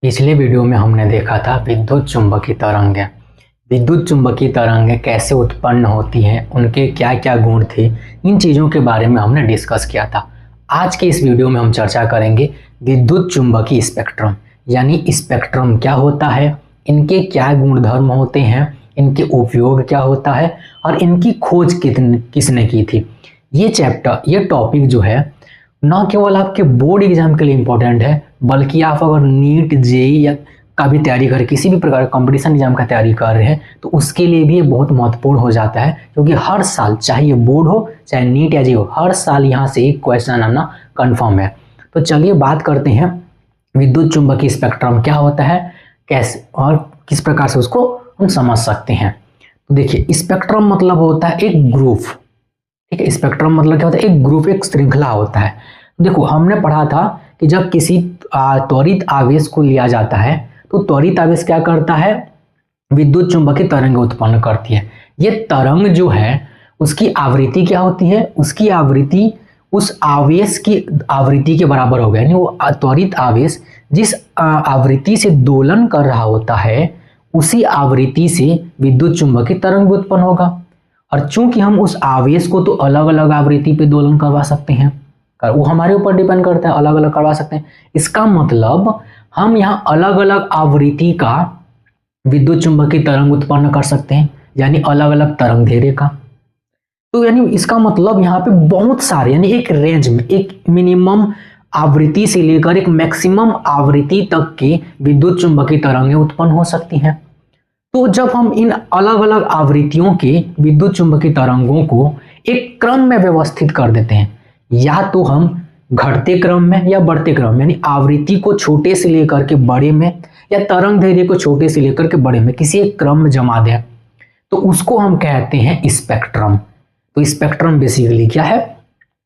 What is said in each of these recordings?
पिछले वीडियो में हमने देखा था विद्युत चुंबकीय तरंगें। विद्युत चुंबकीय तरंगें कैसे उत्पन्न होती हैं, उनके क्या क्या गुण थे, इन चीज़ों के बारे में हमने डिस्कस किया था। आज के इस वीडियो में हम चर्चा करेंगे विद्युत चुंबकीय स्पेक्ट्रम, यानी स्पेक्ट्रम क्या होता है, इनके क्या गुणधर्म होते हैं, इनके उपयोग क्या होता है और इनकी खोज किसने की थी। ये टॉपिक जो है न केवल आपके बोर्ड एग्जाम के लिए इम्पोर्टेंट है, बल्कि आप अगर नीट जेई या का भी तैयारी कर किसी भी प्रकार का कंपटीशन एग्जाम का तैयारी कर रहे हैं तो उसके लिए भी ये बहुत महत्वपूर्ण हो जाता है, क्योंकि हर साल चाहे ये बोर्ड हो चाहे नीट या जेई हो, हर साल यहाँ से एक क्वेश्चन आना कन्फर्म है। तो चलिए बात करते हैं विद्युत चुंबकीय स्पेक्ट्रम क्या होता है, कैसे और किस प्रकार से उसको हम समझ सकते हैं। तो देखिए, स्पेक्ट्रम मतलब होता है एक ग्रुप। ठीक है, स्पेक्ट्रम मतलब क्या होता है, एक ग्रुप, एक श्रृंखला होता है। देखो, हमने पढ़ा था कि जब किसी त्वरित आवेश को लिया जाता है तो त्वरित आवेश क्या करता है, विद्युत चुंबकीय तरंग उत्पन्न करती है। ये तरंग जो है उसकी आवृत्ति क्या होती है, उसकी आवृत्ति उस आवेश की आवृत्ति के बराबर होगा, यानी वो त्वरित आवेश जिस आवृत्ति से दोलन कर रहा होता है उसी आवृत्ति से विद्युत चुंबकीय तरंग उत्पन्न होगा। और चूंकि हम उस आवेश को तो अलग अलग आवृत्ति पे दोलन करवा सकते हैं, वो हमारे ऊपर डिपेंड करता है, अलग अलग करवा सकते हैं। इसका मतलब हम यहाँ अलग अलग आवृत्ति का विद्युत चुंबकीय तरंग उत्पन्न कर सकते हैं, यानी अलग अलग तरंग दैर्ध्य का। तो यानी इसका मतलब यहाँ पे बहुत सारे, यानी एक रेंज में एक मिनिमम आवृत्ति से लेकर एक मैक्सिमम आवृत्ति तक की विद्युत चुंबकीय तरंगें उत्पन्न हो सकती हैं। तो जब हम इन अलग अलग आवृत्तियों के विद्युत चुंबकीय तरंगों को एक क्रम में व्यवस्थित कर देते हैं, या तो हम घटते क्रम में या बढ़ते क्रम में, यानी आवृत्ति को छोटे से लेकर के बड़े में या तरंग दैर्ध्य को छोटे से लेकर के बड़े में किसी एक क्रम में जमा दें, तो उसको हम कहते हैं स्पेक्ट्रम। तो स्पेक्ट्रम बेसिकली क्या है,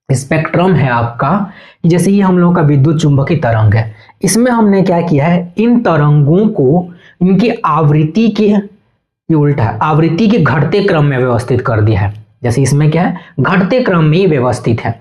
स्पेक्ट्रम है आपका, जैसे ही हम लोगों का विद्युत चुंबकीय तरंग है, इसमें हमने क्या किया है, इन तरंगों को इनकी आवृत्ति के, ये उल्टा है, आवृत्ति के घटते क्रम में व्यवस्थित कर दिया है। जैसे इसमें क्या है, घटते क्रम में ही व्यवस्थित है।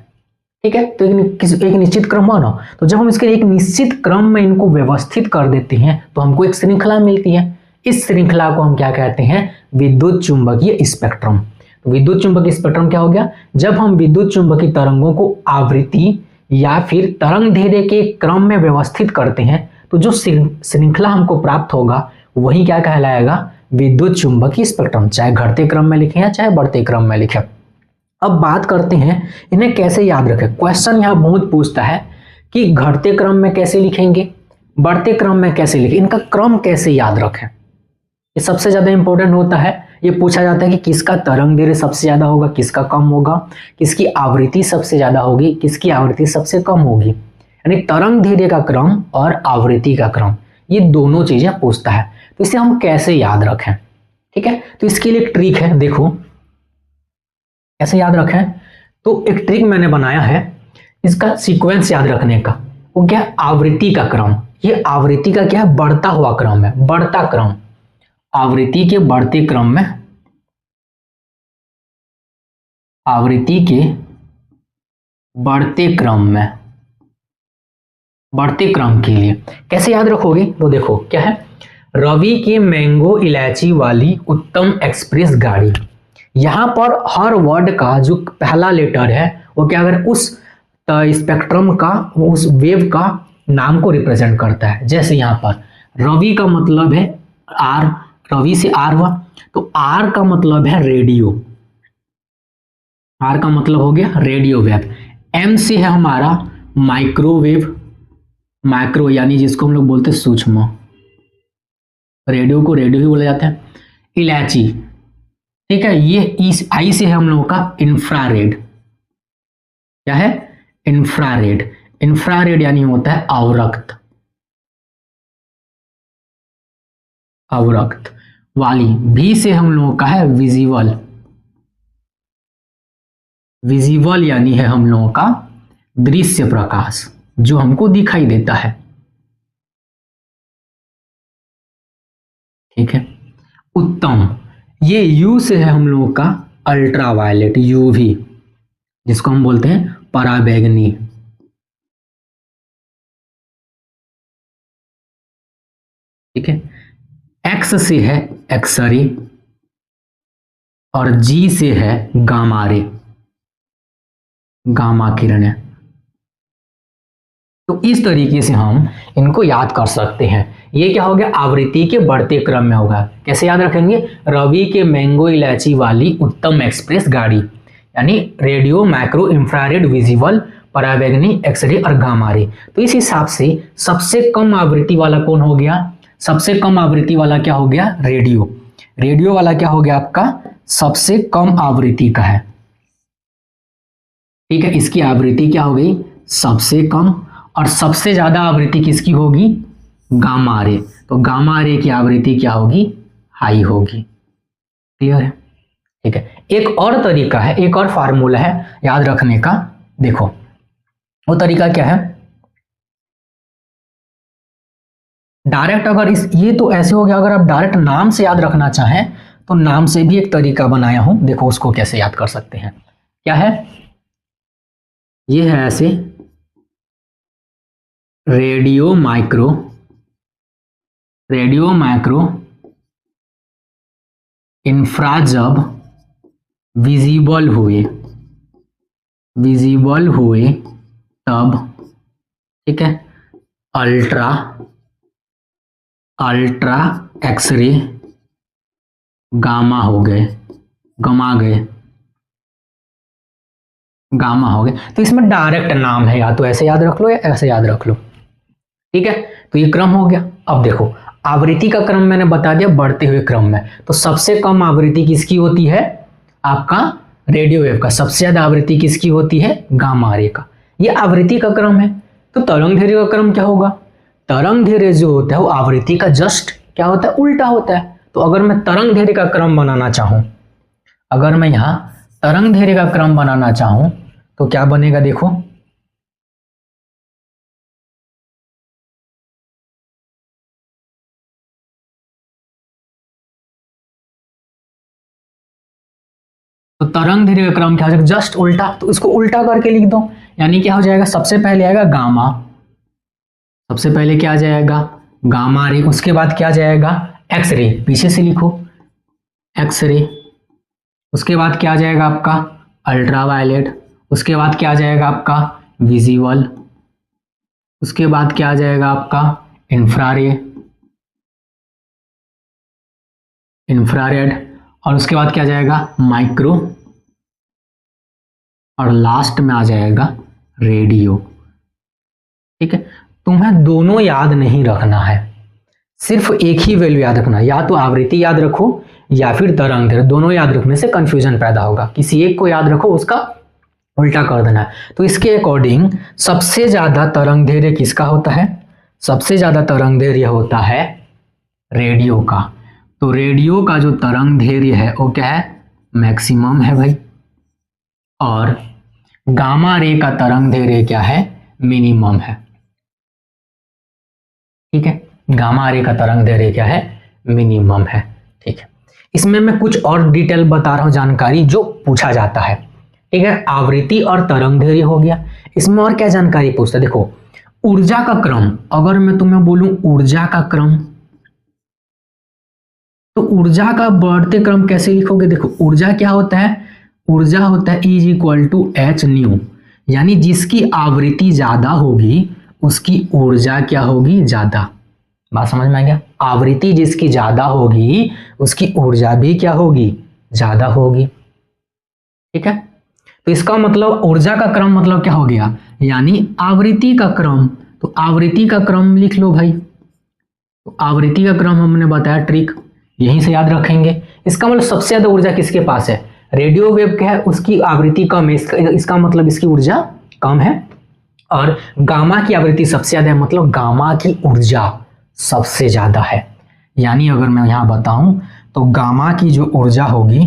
ठीक है, तो एक निश्चित क्रम हो ना, तो जब हम इसके एक निश्चित क्रम में इनको व्यवस्थित कर देते हैं तो हमको एक श्रृंखला मिलती है। इस श्रृंखला को हम क्या कहते हैं, विद्युत चुंबकीय स्पेक्ट्रम। तो विद्युत चुंबकीय स्पेक्ट्रम क्या हो गया, जब हम विद्युत चुंबकीय तरंगों को आवृत्ति या फिर तरंग दैर्ध्य के क्रम में व्यवस्थित करते हैं तो जो श्रृंखला हमको प्राप्त होगा वही क्या कहलाएगा, विद्युत चुंबकीय स्पेक्ट्रम, चाहे घटते क्रम में लिखें या चाहे बढ़ते क्रम में लिखें। अब बात करते हैं इन्हें कैसे याद रखें। क्वेश्चन यहाँ बहुत पूछता है कि घटते क्रम में कैसे लिखेंगे, बढ़ते क्रम में कैसे लिखें, इनका क्रम कैसे याद रखें, ये सबसे ज्यादा इंपॉर्टेंट होता है। ये पूछा जाता है कि किसका तरंग दैर्ध्य सबसे ज्यादा होगा, किसका कम होगा, किसकी आवृत्ति सबसे ज्यादा होगी, किसकी आवृत्ति सबसे कम होगी, यानी तरंग दैर्ध्य का क्रम और आवृत्ति का क्रम, ये दोनों चीजें पूछता है। तो इसे हम कैसे याद रखें, ठीक है, तो इसके लिए एक ट्रिक है, देखो कैसे याद रखें। तो एक ट्रिक मैंने बनाया है इसका सीक्वेंस याद रखने का, वो क्या है, आवृत्ति का क्रम। ये आवृत्ति का क्या है, बढ़ता हुआ क्रम है, बढ़ता क्रम, आवृत्ति के बढ़ते क्रम में, आवृत्ति के बढ़ते क्रम में, बढ़ते क्रम के लिए कैसे याद रखोगे, तो देखो क्या है, रवि के मैंगो इलायची वाली उत्तम एक्सप्रेस गाड़ी। यहां पर हर वर्ड का जो पहला लेटर है वो क्या करे, उस स्पेक्ट्रम का, उस वेव का नाम को रिप्रेजेंट करता है। जैसे यहाँ पर रवि का मतलब है आर, रवि से आर हुआ, तो आर का मतलब है रेडियो, आर का मतलब हो गया रेडियो वेव। एम से है हमारा माइक्रोवेव, माइक्रो यानी जिसको हम लोग बोलते हैं सूक्ष्म, रेडियो को रेडियो ही बोला जाता है। इलायची, ठीक है, ये इस आई से है हम लोगों का इंफ्रारेड, क्या है, इंफ्रारेड, इंफ्रारेड यानी होता है अवरक्त, अवरक्त वाली। भी से हम लोगों का है विजिबल, विजिबल यानी है हम लोगों का दृश्य प्रकाश, जो हमको दिखाई देता है। ठीक है, उत्तम, ये यू से है हम लोगों का अल्ट्रावायलेट, यूवी, जिसको हम बोलते हैं पराबैंगनी। ठीक है। एक्स से है एक्स रे और जी से है गामा रे, गामा किरण। तो इस तरीके से हम इनको याद कर सकते हैं। ये क्या हो गया, आवृत्ति के बढ़ते क्रम में होगा। कैसे याद रखेंगे, रवि के मैंगो इलायची वाली उत्तम एक्सप्रेस गाड़ी, यानी रेडियो, माइक्रो, इंफ्रारेड, विजिबल, परावैंगनी, एक्सरे और गामा रे। तो इस हिसाब से सबसे कम आवृत्ति वाला कौन हो गया, सबसे कम आवृत्ति वाला क्या हो गया, रेडियो। रेडियो वाला क्या हो गया आपका, सबसे कम आवृत्ति का है। ठीक है, इसकी आवृत्ति क्या हो गई, सबसे कम। और सबसे ज्यादा आवृत्ति किसकी होगी, गामा रे। तो गामा रे की आवृत्ति क्या होगी, हाई होगी। क्लियर है। ठीक है, एक और तरीका है, एक और फार्मूला है याद रखने का। देखो वो तरीका क्या है, डायरेक्ट अगर ये तो ऐसे हो गया, अगर आप डायरेक्ट नाम से याद रखना चाहें तो नाम से भी एक तरीका बनाया हूं। देखो उसको कैसे याद कर सकते हैं। क्या है, ये है ऐसे radio micro, radio micro infra जब विजिबल हुए, विजिबल हुए तब, ठीक है, अल्ट्रा, अल्ट्रा एक्सरे गामा हो गए, गमा गए, गामा हो गए। तो इसमें डायरेक्ट नाम है, या तो ऐसे याद रख लो या ऐसे याद रख लो। ठीक है, तो ये क्रम हो गया। अब देखो आवृत्ति का क्रम मैंने बता दिया बढ़ते हुए क्रम में। तो सबसे कम आवृत्ति किसकी होती है, आपका रेडियो वेव का। सबसे ज्यादा आवृत्ति किसकी होती है, गामा रे का। ये आवृत्ति का क्रम है। तो तरंग दैर्घ्य का क्रम क्या होगा, तरंग दैर्घ्य जो होता है वो आवृत्ति का जस्ट क्या होता है, उल्टा होता है। तो अगर मैं तरंग दैर्घ्य का क्रम बनाना चाहूं, अगर मैं यहां तरंग दैर्घ्य का क्रम बनाना चाहूं तो क्या बनेगा, देखो तो तरंग दैर्घ्य का क्रम क्या हो जाएगा, जस्ट उल्टा। तो इसको उल्टा करके लिख दो, यानी क्या हो जाएगा, सबसे पहले आएगा गामा, सबसे पहले क्या आ जाएगा, गामा रे। उसके बाद क्या जाएगा, एक्स रे, पीछे से लिखो एक्स रे। उसके बाद क्या आ जाएगा आपका अल्ट्रावायलेट। उसके बाद क्या आ जाएगा आपका विजिबल। उसके बाद क्या आ जाएगा आपका इंफ्रारे, इंफ्रारेड। और उसके बाद क्या आ जाएगा माइक्रो। और लास्ट में आ जाएगा रेडियो। ठीक है, तुम्हें दोनों याद नहीं रखना है, सिर्फ एक ही वैल्यू याद रखना है। या तो आवृत्ति याद रखो या फिर तरंग दैर्घ्य, दोनों याद रखने से कंफ्यूजन पैदा होगा। किसी एक को याद रखो, उसका उल्टा कर देना है। तो इसके अकॉर्डिंग सबसे ज्यादा तरंग दैर्घ्य किसका होता है, सबसे ज्यादा तरंग दैर्घ्य होता है रेडियो का। तो रेडियो का जो तरंग दैर्घ्य है वो क्या है, मैक्सिमम है भाई। और गामा रे का तरंग दैर्घ्य क्या है, मिनिमम है। ठीक है, गामा रे का तरंग दैर्घ्य क्या है, मिनिमम है। ठीक है, इसमें मैं कुछ और डिटेल बता रहा हूं, जानकारी जो पूछा जाता है। ठीक है, आवृत्ति और तरंग दैर्घ्य हो गया। इसमें और क्या जानकारी पूछता है, देखो ऊर्जा का क्रम। अगर मैं तुम्हें बोलूं ऊर्जा का क्रम, तो ऊर्जा का बढ़ते क्रम कैसे लिखोगे, देखो ऊर्जा क्या होता है, ऊर्जा होता है E = H न्यू, यानी जिसकी आवृत्ति ज्यादा होगी उसकी ऊर्जा क्या होगी, ज्यादा। बात समझ में आ गया, आवृत्ति जिसकी ज्यादा होगी उसकी ऊर्जा भी क्या होगी, ज्यादा होगी। ठीक है, तो इसका मतलब ऊर्जा का क्रम मतलब क्या हो गया, यानी आवृत्ति का क्रम। तो आवृत्ति का क्रम लिख लो भाई। तो आवृत्ति का क्रम हमने बताया ट्रिक, यहीं से याद रखेंगे। इसका मतलब सबसे ज्यादा ऊर्जा किसके पास है, रेडियो वेव क्या है, उसकी आवृत्ति कम है, इसका मतलब इसकी ऊर्जा कम है। और गामा की आवृत्ति सबसे ज्यादा है, मतलब गामा की ऊर्जा सबसे ज्यादा है। यानी अगर मैं यहां बताऊं तो गामा की जो ऊर्जा होगी,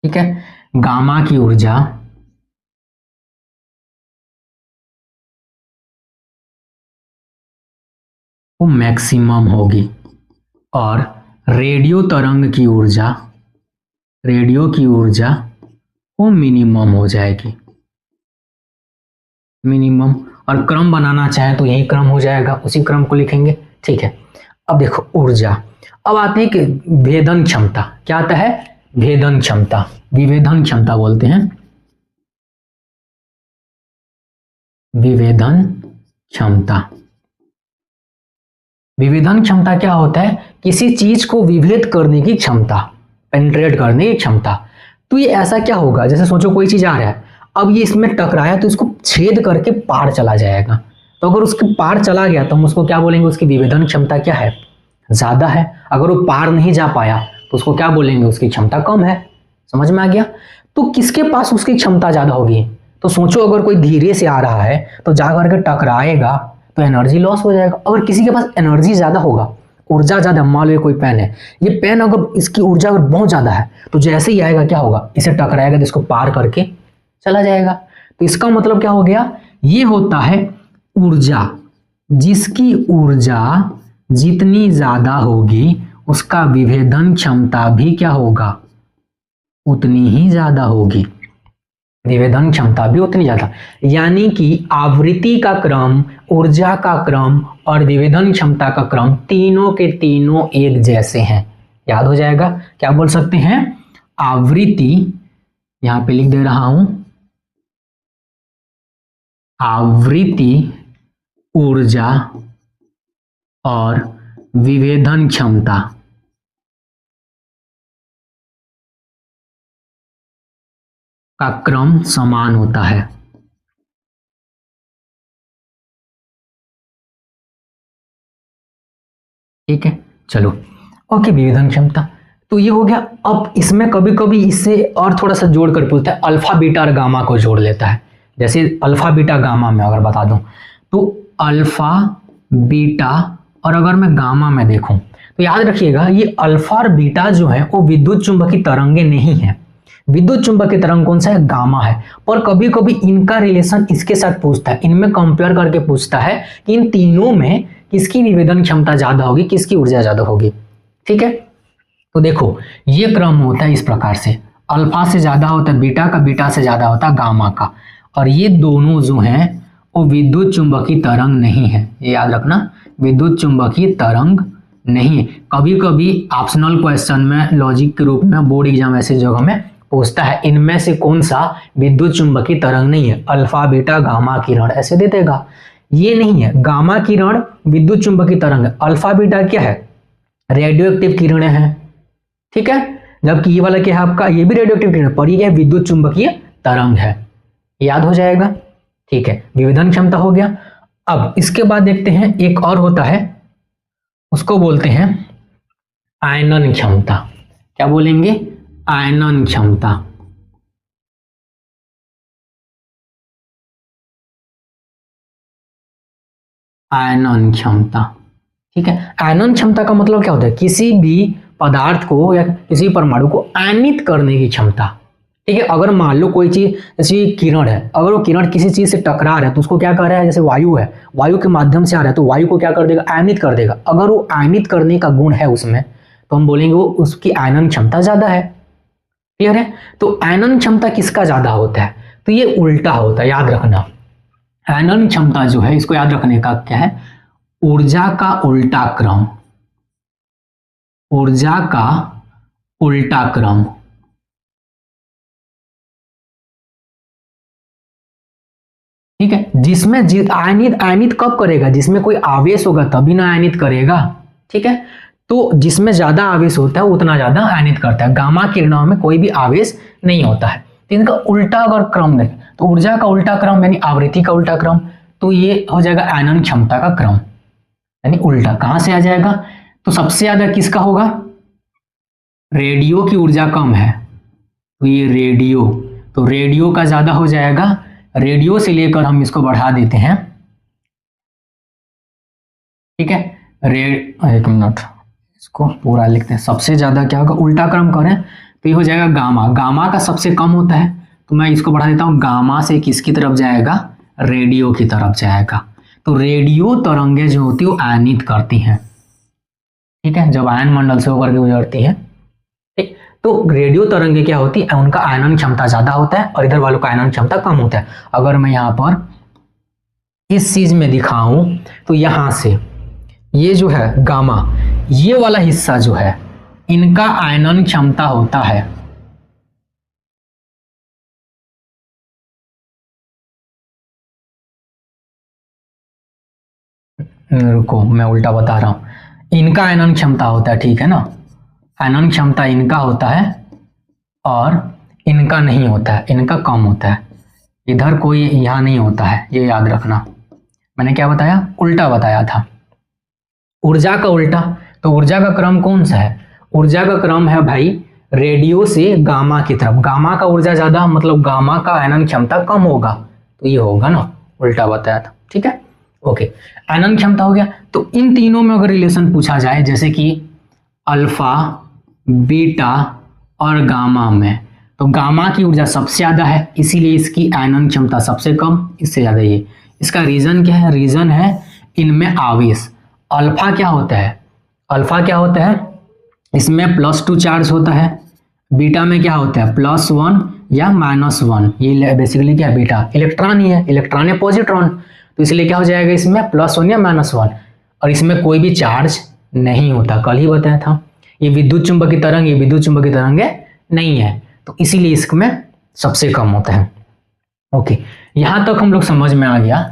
ठीक है, गामा की ऊर्जा वो मैक्सिमम होगी। और रेडियो तरंग की ऊर्जा, रेडियो की ऊर्जा वो मिनिमम हो जाएगी, मिनिमम। और क्रम बनाना चाहे तो यही क्रम हो जाएगा, उसी क्रम को लिखेंगे। ठीक है, अब देखो ऊर्जा। अब आते हैं कि भेदन क्षमता। क्या आता है? भेदन क्षमता, विभेदन क्षमता बोलते हैं। विभेदन क्षमता। विभेदन क्षमता क्या होता है? किसी चीज को विभेद करने की क्षमता, पेनिट्रेट करने की क्षमता। तो ये ऐसा क्या होगा, जैसे सोचो कोई चीज आ रहा है, अब ये इसमें टकराया तो इसको छेद करके पार चला जाएगा। तो अगर उसके पार चला गया तो हम उसको क्या बोलेंगे? उसकी विभेदन क्षमता क्या है? ज्यादा है। अगर वो पार नहीं जा पाया तो उसको क्या बोलेंगे? उसकी क्षमता कम है। समझ में आ गया? तो किसके पास उसकी क्षमता ज्यादा होगी? तो सोचो अगर कोई धीरे से आ रहा है तो जा करके टकराएगा तो एनर्जी लॉस हो जाएगा। अगर किसी के पास एनर्जी ज्यादा होगा, ऊर्जा ज्यादा, मान लो कोई पेन है, ये पेन अगर इसकी ऊर्जा अगर बहुत ज्यादा है तो जैसे ही आएगा क्या होगा? इसे टकराएगा तो इसको पार करके चला जाएगा। तो इसका मतलब क्या हो गया? ये होता है ऊर्जा। जिसकी ऊर्जा जितनी ज्यादा होगी उसका विभेदन क्षमता भी क्या होगा? उतनी ही ज्यादा होगी। विभेदन क्षमता भी उतनी ज्यादा, यानी कि आवृत्ति का क्रम, ऊर्जा का क्रम और विभेदन क्षमता का क्रम तीनों के तीनों एक जैसे हैं। याद हो जाएगा? क्या बोल सकते हैं? आवृत्ति, यहां पे लिख दे रहा हूं, आवृत्ति, ऊर्जा और विभेदन क्षमता का क्रम समान होता है। ठीक है, चलो ओके। विभेदन क्षमता तो ये हो गया। अब इसमें कभी कभी इससे और थोड़ा सा जोड़ कर पूछता है, अल्फा बीटा और गामा को जोड़ लेता है। जैसे अल्फा बीटा गामा में अगर बता दूं तो अल्फा बीटा, और अगर मैं गामा में देखूं तो याद रखिएगा ये अल्फा और बीटा जो है वो विद्युत चुंबकीय तरंगे नहीं है। विद्युत चुंबकीय तरंग कौन सा है? गामा है। पर कभी कभी इनका रिलेशन इसके साथ पूछता है, इनमें कंपेयर करके पूछता है कि इन तीनों में किसकी विभेदन क्षमता ज्यादा होगी, किसकी ऊर्जा ज्यादा होगी। ठीक है, तो देखो ये क्रम होता है इस प्रकार से, अल्फा से ज्यादा होता है बीटा का, बीटा से ज्यादा होता है गामा का। और ये दोनों जो हैं वो विद्युत चुंबकीय तरंग नहीं है, ये याद रखना, विद्युत चुंबकीय तरंग नहीं है। कभी कभी ऑप्शनल क्वेश्चन में लॉजिक के रूप में बोर्ड एग्जाम ऐसे जगह में पूछता है इनमें से कौन सा विद्युत चुंबकीय तरंग नहीं है, अल्फा बीटा गामा किरण ऐसे दे देगा। ये नहीं है, गामा किरण विद्युत चुंबकीय तरंग है, अल्फा बीटा क्या है? रेडियो एक्टिव किरणें हैं। ठीक है, जबकि ये वाला क्या है आपका? ये भी रेडियो एक्टिव किरण, पर ये विद्युत चुंबकीय तरंग है। याद हो जाएगा? ठीक है, विभेदन क्षमता हो गया। अब इसके बाद देखते हैं एक और होता है, उसको बोलते हैं आयनन क्षमता। क्या बोलेंगे? आयनन क्षमता। आयनन क्षमता। ठीक है, आयनन क्षमता का मतलब क्या होता है? किसी भी पदार्थ को या किसी परमाणु को आयनित करने की क्षमता। ठीक है, अगर मान लो कोई चीज जैसे किरण है, अगर वो किरण किसी चीज से टकरा रहा है तो उसको क्या कर रहा है? जैसे वायु है, वायु के माध्यम से आ रहा है तो वायु को क्या कर देगा? आयनित कर देगा। अगर वो आयनित करने का गुण है उसमें तो हम बोलेंगे वो उसकी आयनन क्षमता ज्यादा है। क्लियर है? तो आयनन क्षमता किसका ज्यादा होता है? तो ये उल्टा होता है, याद रखना। आयनन क्षमता जो है, इसको याद रखने का क्या है? ऊर्जा का उल्टा क्रम, ऊर्जा का उल्टा क्रम। ठीक है, जिसमें आयनित कब करेगा? जिसमें कोई आवेश होगा तभी ना आयनित करेगा। ठीक है, तो जिसमें ज्यादा आवेश होता है उतना ज्यादा आयनित करता है। गामा किरणों में कोई भी आवेश नहीं होता है। तो इनका उल्टा अगर क्रम देखें तो ऊर्जा का उल्टा क्रम यानी आवृत्ति का उल्टा क्रम, तो ये हो जाएगा आयनन क्षमता का क्रम, यानी उल्टा। कहां से आ जाएगा? तो सबसे ज्यादा किसका होगा? रेडियो की ऊर्जा कम है तो ये रेडियो, तो रेडियो का ज्यादा हो जाएगा। रेडियो से लेकर हम इसको बढ़ा देते हैं। ठीक है, एक मिनट, इसको पूरा लिखते हैं। सबसे ज्यादा क्या होगा? उल्टा क्रम करें तो ये हो जाएगा गामा। गामा का सबसे कम होता है तो मैं इसको बढ़ा देता हूं। गामा से किसकी तरफ जाएगा? रेडियो की तरफ जाएगा। तो रेडियो तरंगे जो होती है वो आयनित करती हैं। ठीक है, जब आयन मंडल से होकर के गुजरती है, ठीक, तो रेडियो तरंगे क्या होती है? उनका आयनन क्षमता ज्यादा होता है और इधर वालों का आयनन क्षमता कम होता है। अगर मैं यहाँ पर इस चीज में दिखाऊं तो यहां से ये जो है गामा, ये वाला हिस्सा जो है इनका आयनन क्षमता होता है रुको मैं उल्टा बता रहा हूं, इनका आयनन क्षमता होता है, ठीक है ना, आयनन क्षमता इनका होता है और इनका नहीं होता है, इनका कम होता है, इधर कोई यहाँ नहीं होता है, ये याद रखना। मैंने क्या बताया, उल्टा बताया था, ऊर्जा का उल्टा। तो ऊर्जा का क्रम कौन सा है, ऊर्जा का क्रम है भाई रेडियो से गामा की तरफ, गामा का ऊर्जा ज्यादा मतलब गामा का आयनन क्षमता कम होगा, तो ये होगा ना, उल्टा बताया था, ठीक है। ओके, आयनन क्षमता हो गया। तो इन तीनों में अगर रिलेशन पूछा जाए, जैसे कि अल्फा, बीटा और गामा में, तो गामा की ऊर्जा सबसे ज्यादा है, इसीलिए इसकी आयनन क्षमता सबसे कम, इससे ज्यादा ये। इसका रीजन क्या है, रीजन है इनमें आवेश। अल्फा क्या होता है, अल्फा क्या होता है, इसमें +2 चार्ज होता है, बीटा में क्या होता है +1 या -1, ये बेसिकली क्या है, बीटा इलेक्ट्रॉन ही है, इलेक्ट्रॉन है पॉजिट्रॉन, तो इसलिए क्या हो जाएगा इसमें +1 या -1, और इसमें कोई भी चार्ज नहीं होता, कल ही बताया था। ये विद्युत चुंबकीय तरंग, ये विद्युत चुंबकीय तरंग नहीं है, तो इसीलिए इसमें सबसे कम होता है। ओके, यहां तक हम लोग समझ में आ गया,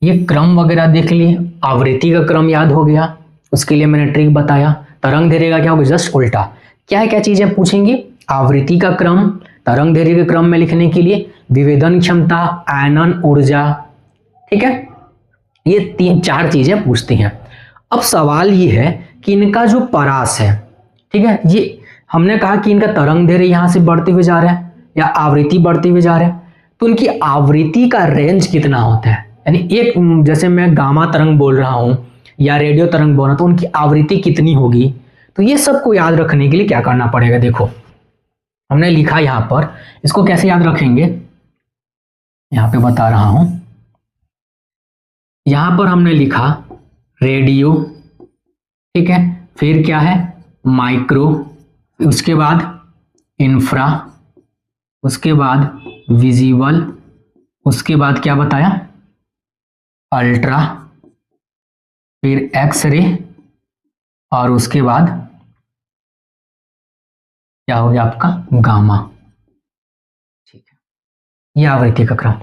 ये क्रम वगैरह देख लिए, आवृत्ति का क्रम याद हो गया, उसके लिए मैंने ट्रिक बताया। तरंग दैर्घ्य का क्या होगा, जस्ट उल्टा। क्या क्या चीजें पूछेंगी, आवृत्ति का क्रम, तरंग दैर्घ्य के क्रम में लिखने के लिए विभेदन क्षमता, आयनन ऊर्जा, ठीक है, ये 3-4 चीजें पूछती हैं। अब सवाल ये है कि इनका जो परास है, ठीक है, ये हमने कहा कि इनका तरंग दैर्घ्य यहां से बढ़ते हुए जा रहा है या आवृत्ति बढ़ते हुए जा रहा है, तो इनकी आवृत्ति का रेंज कितना होता है, यानी एक जैसे मैं गामा तरंग बोल रहा हूं या रेडियो तरंग बोल रहा हूं, तो उनकी आवृत्ति कितनी होगी। तो ये सबको याद रखने के लिए क्या करना पड़ेगा, देखो हमने लिखा यहां पर, इसको कैसे याद रखेंगे, यहां पे बता रहा हूं। यहां पर हमने लिखा रेडियो, ठीक है, फिर क्या है माइक्रो, उसके बाद इंफ्रा, उसके बाद विजिबल, उसके बाद क्या बताया अल्ट्रा, फिर एक्सरे, और उसके बाद क्या हो गया आपका गामा, ठीक है। ये आवृत्ति का क्रम।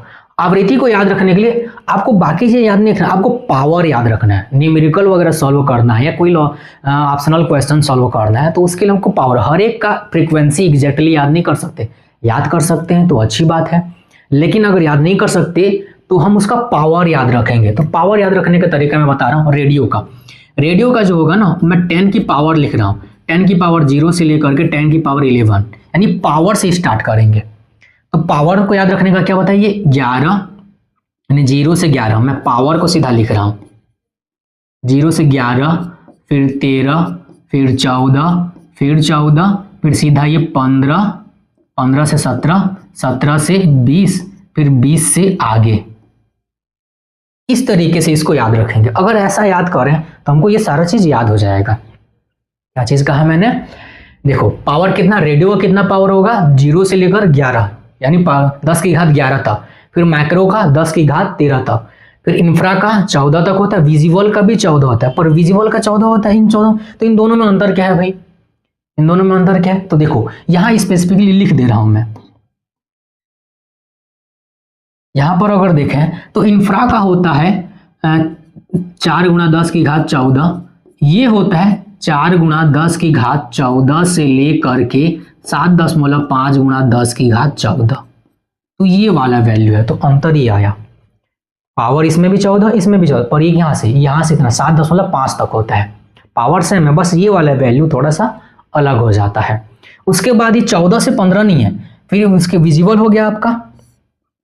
आवृत्ति को याद रखने के लिए आपको बाकी चीजें याद नहीं रखना, आपको पावर याद रखना है, न्यूमेरिकल वगैरह सॉल्व करना है या कोई ऑप्शनल क्वेश्चन सॉल्व करना है, तो उसके लिए हमको पावर, हर एक का फ्रीक्वेंसी एग्जैक्टली याद नहीं कर सकते, याद कर सकते हैं तो अच्छी बात है, लेकिन अगर याद नहीं कर सकते तो हम उसका पावर याद रखेंगे। तो पावर याद रखने का तरीका मैं बता रहा हूँ, रेडियो का जो होगा ना, मैं 10 की पावर लिख रहा हूँ, 10 की पावर 0 से लेकर के 10 की पावर 11, यानी पावर से स्टार्ट करेंगे। तो पावर को याद रखने का क्या बताइए, 11, यानी 0 से 11, मैं पावर को सीधा लिख रहा हूँ, 0 से 11, फिर 13, फिर 14, फिर 14, फिर सीधा ये 15, 15 से 17, 17 से 20, फिर 20 से आगे। इस तरीके से इसको याद रखेंगे। अगर ऐसा याद करें तो हमको ये सारा चीज याद हो जाएगा। क्या चीज कहा मैंने, देखो पावर कितना, रेडियो का कितना पावर होगा 0 से लेकर 11, यानी 10 की घात 11 तक, फिर मैक्रो का 10 की घात 13 तक, फिर इंफ्रा का 14 तक होता है, विजिबल का भी 14 होता है, पर विजिबल का 14 होता है, इन 14, तो इन दोनों में अंतर क्या है भाई, इन दोनों में अंतर क्या है, तो देखो यहां स्पेसिफिकली लिख दे रहा हूं मैं। यहां पर अगर देखें तो इंफ्रा का होता है 4 × 10 की घात 14, ये होता है 4 × 10 की घात 14 से लेकर के 7.5 × 10 की घात 14, तो ये वाला वैल्यू है, तो अंतर ही आया। पावर इसमें भी 14, इसमें भी 14, पर ये यहाँ से इतना 7.5 तक होता है, पावर सेम है, बस ये वाला वैल्यू थोड़ा सा अलग हो जाता है। उसके बाद ये 14 से 15 नहीं है, फिर उसके विजिबल हो गया आपका,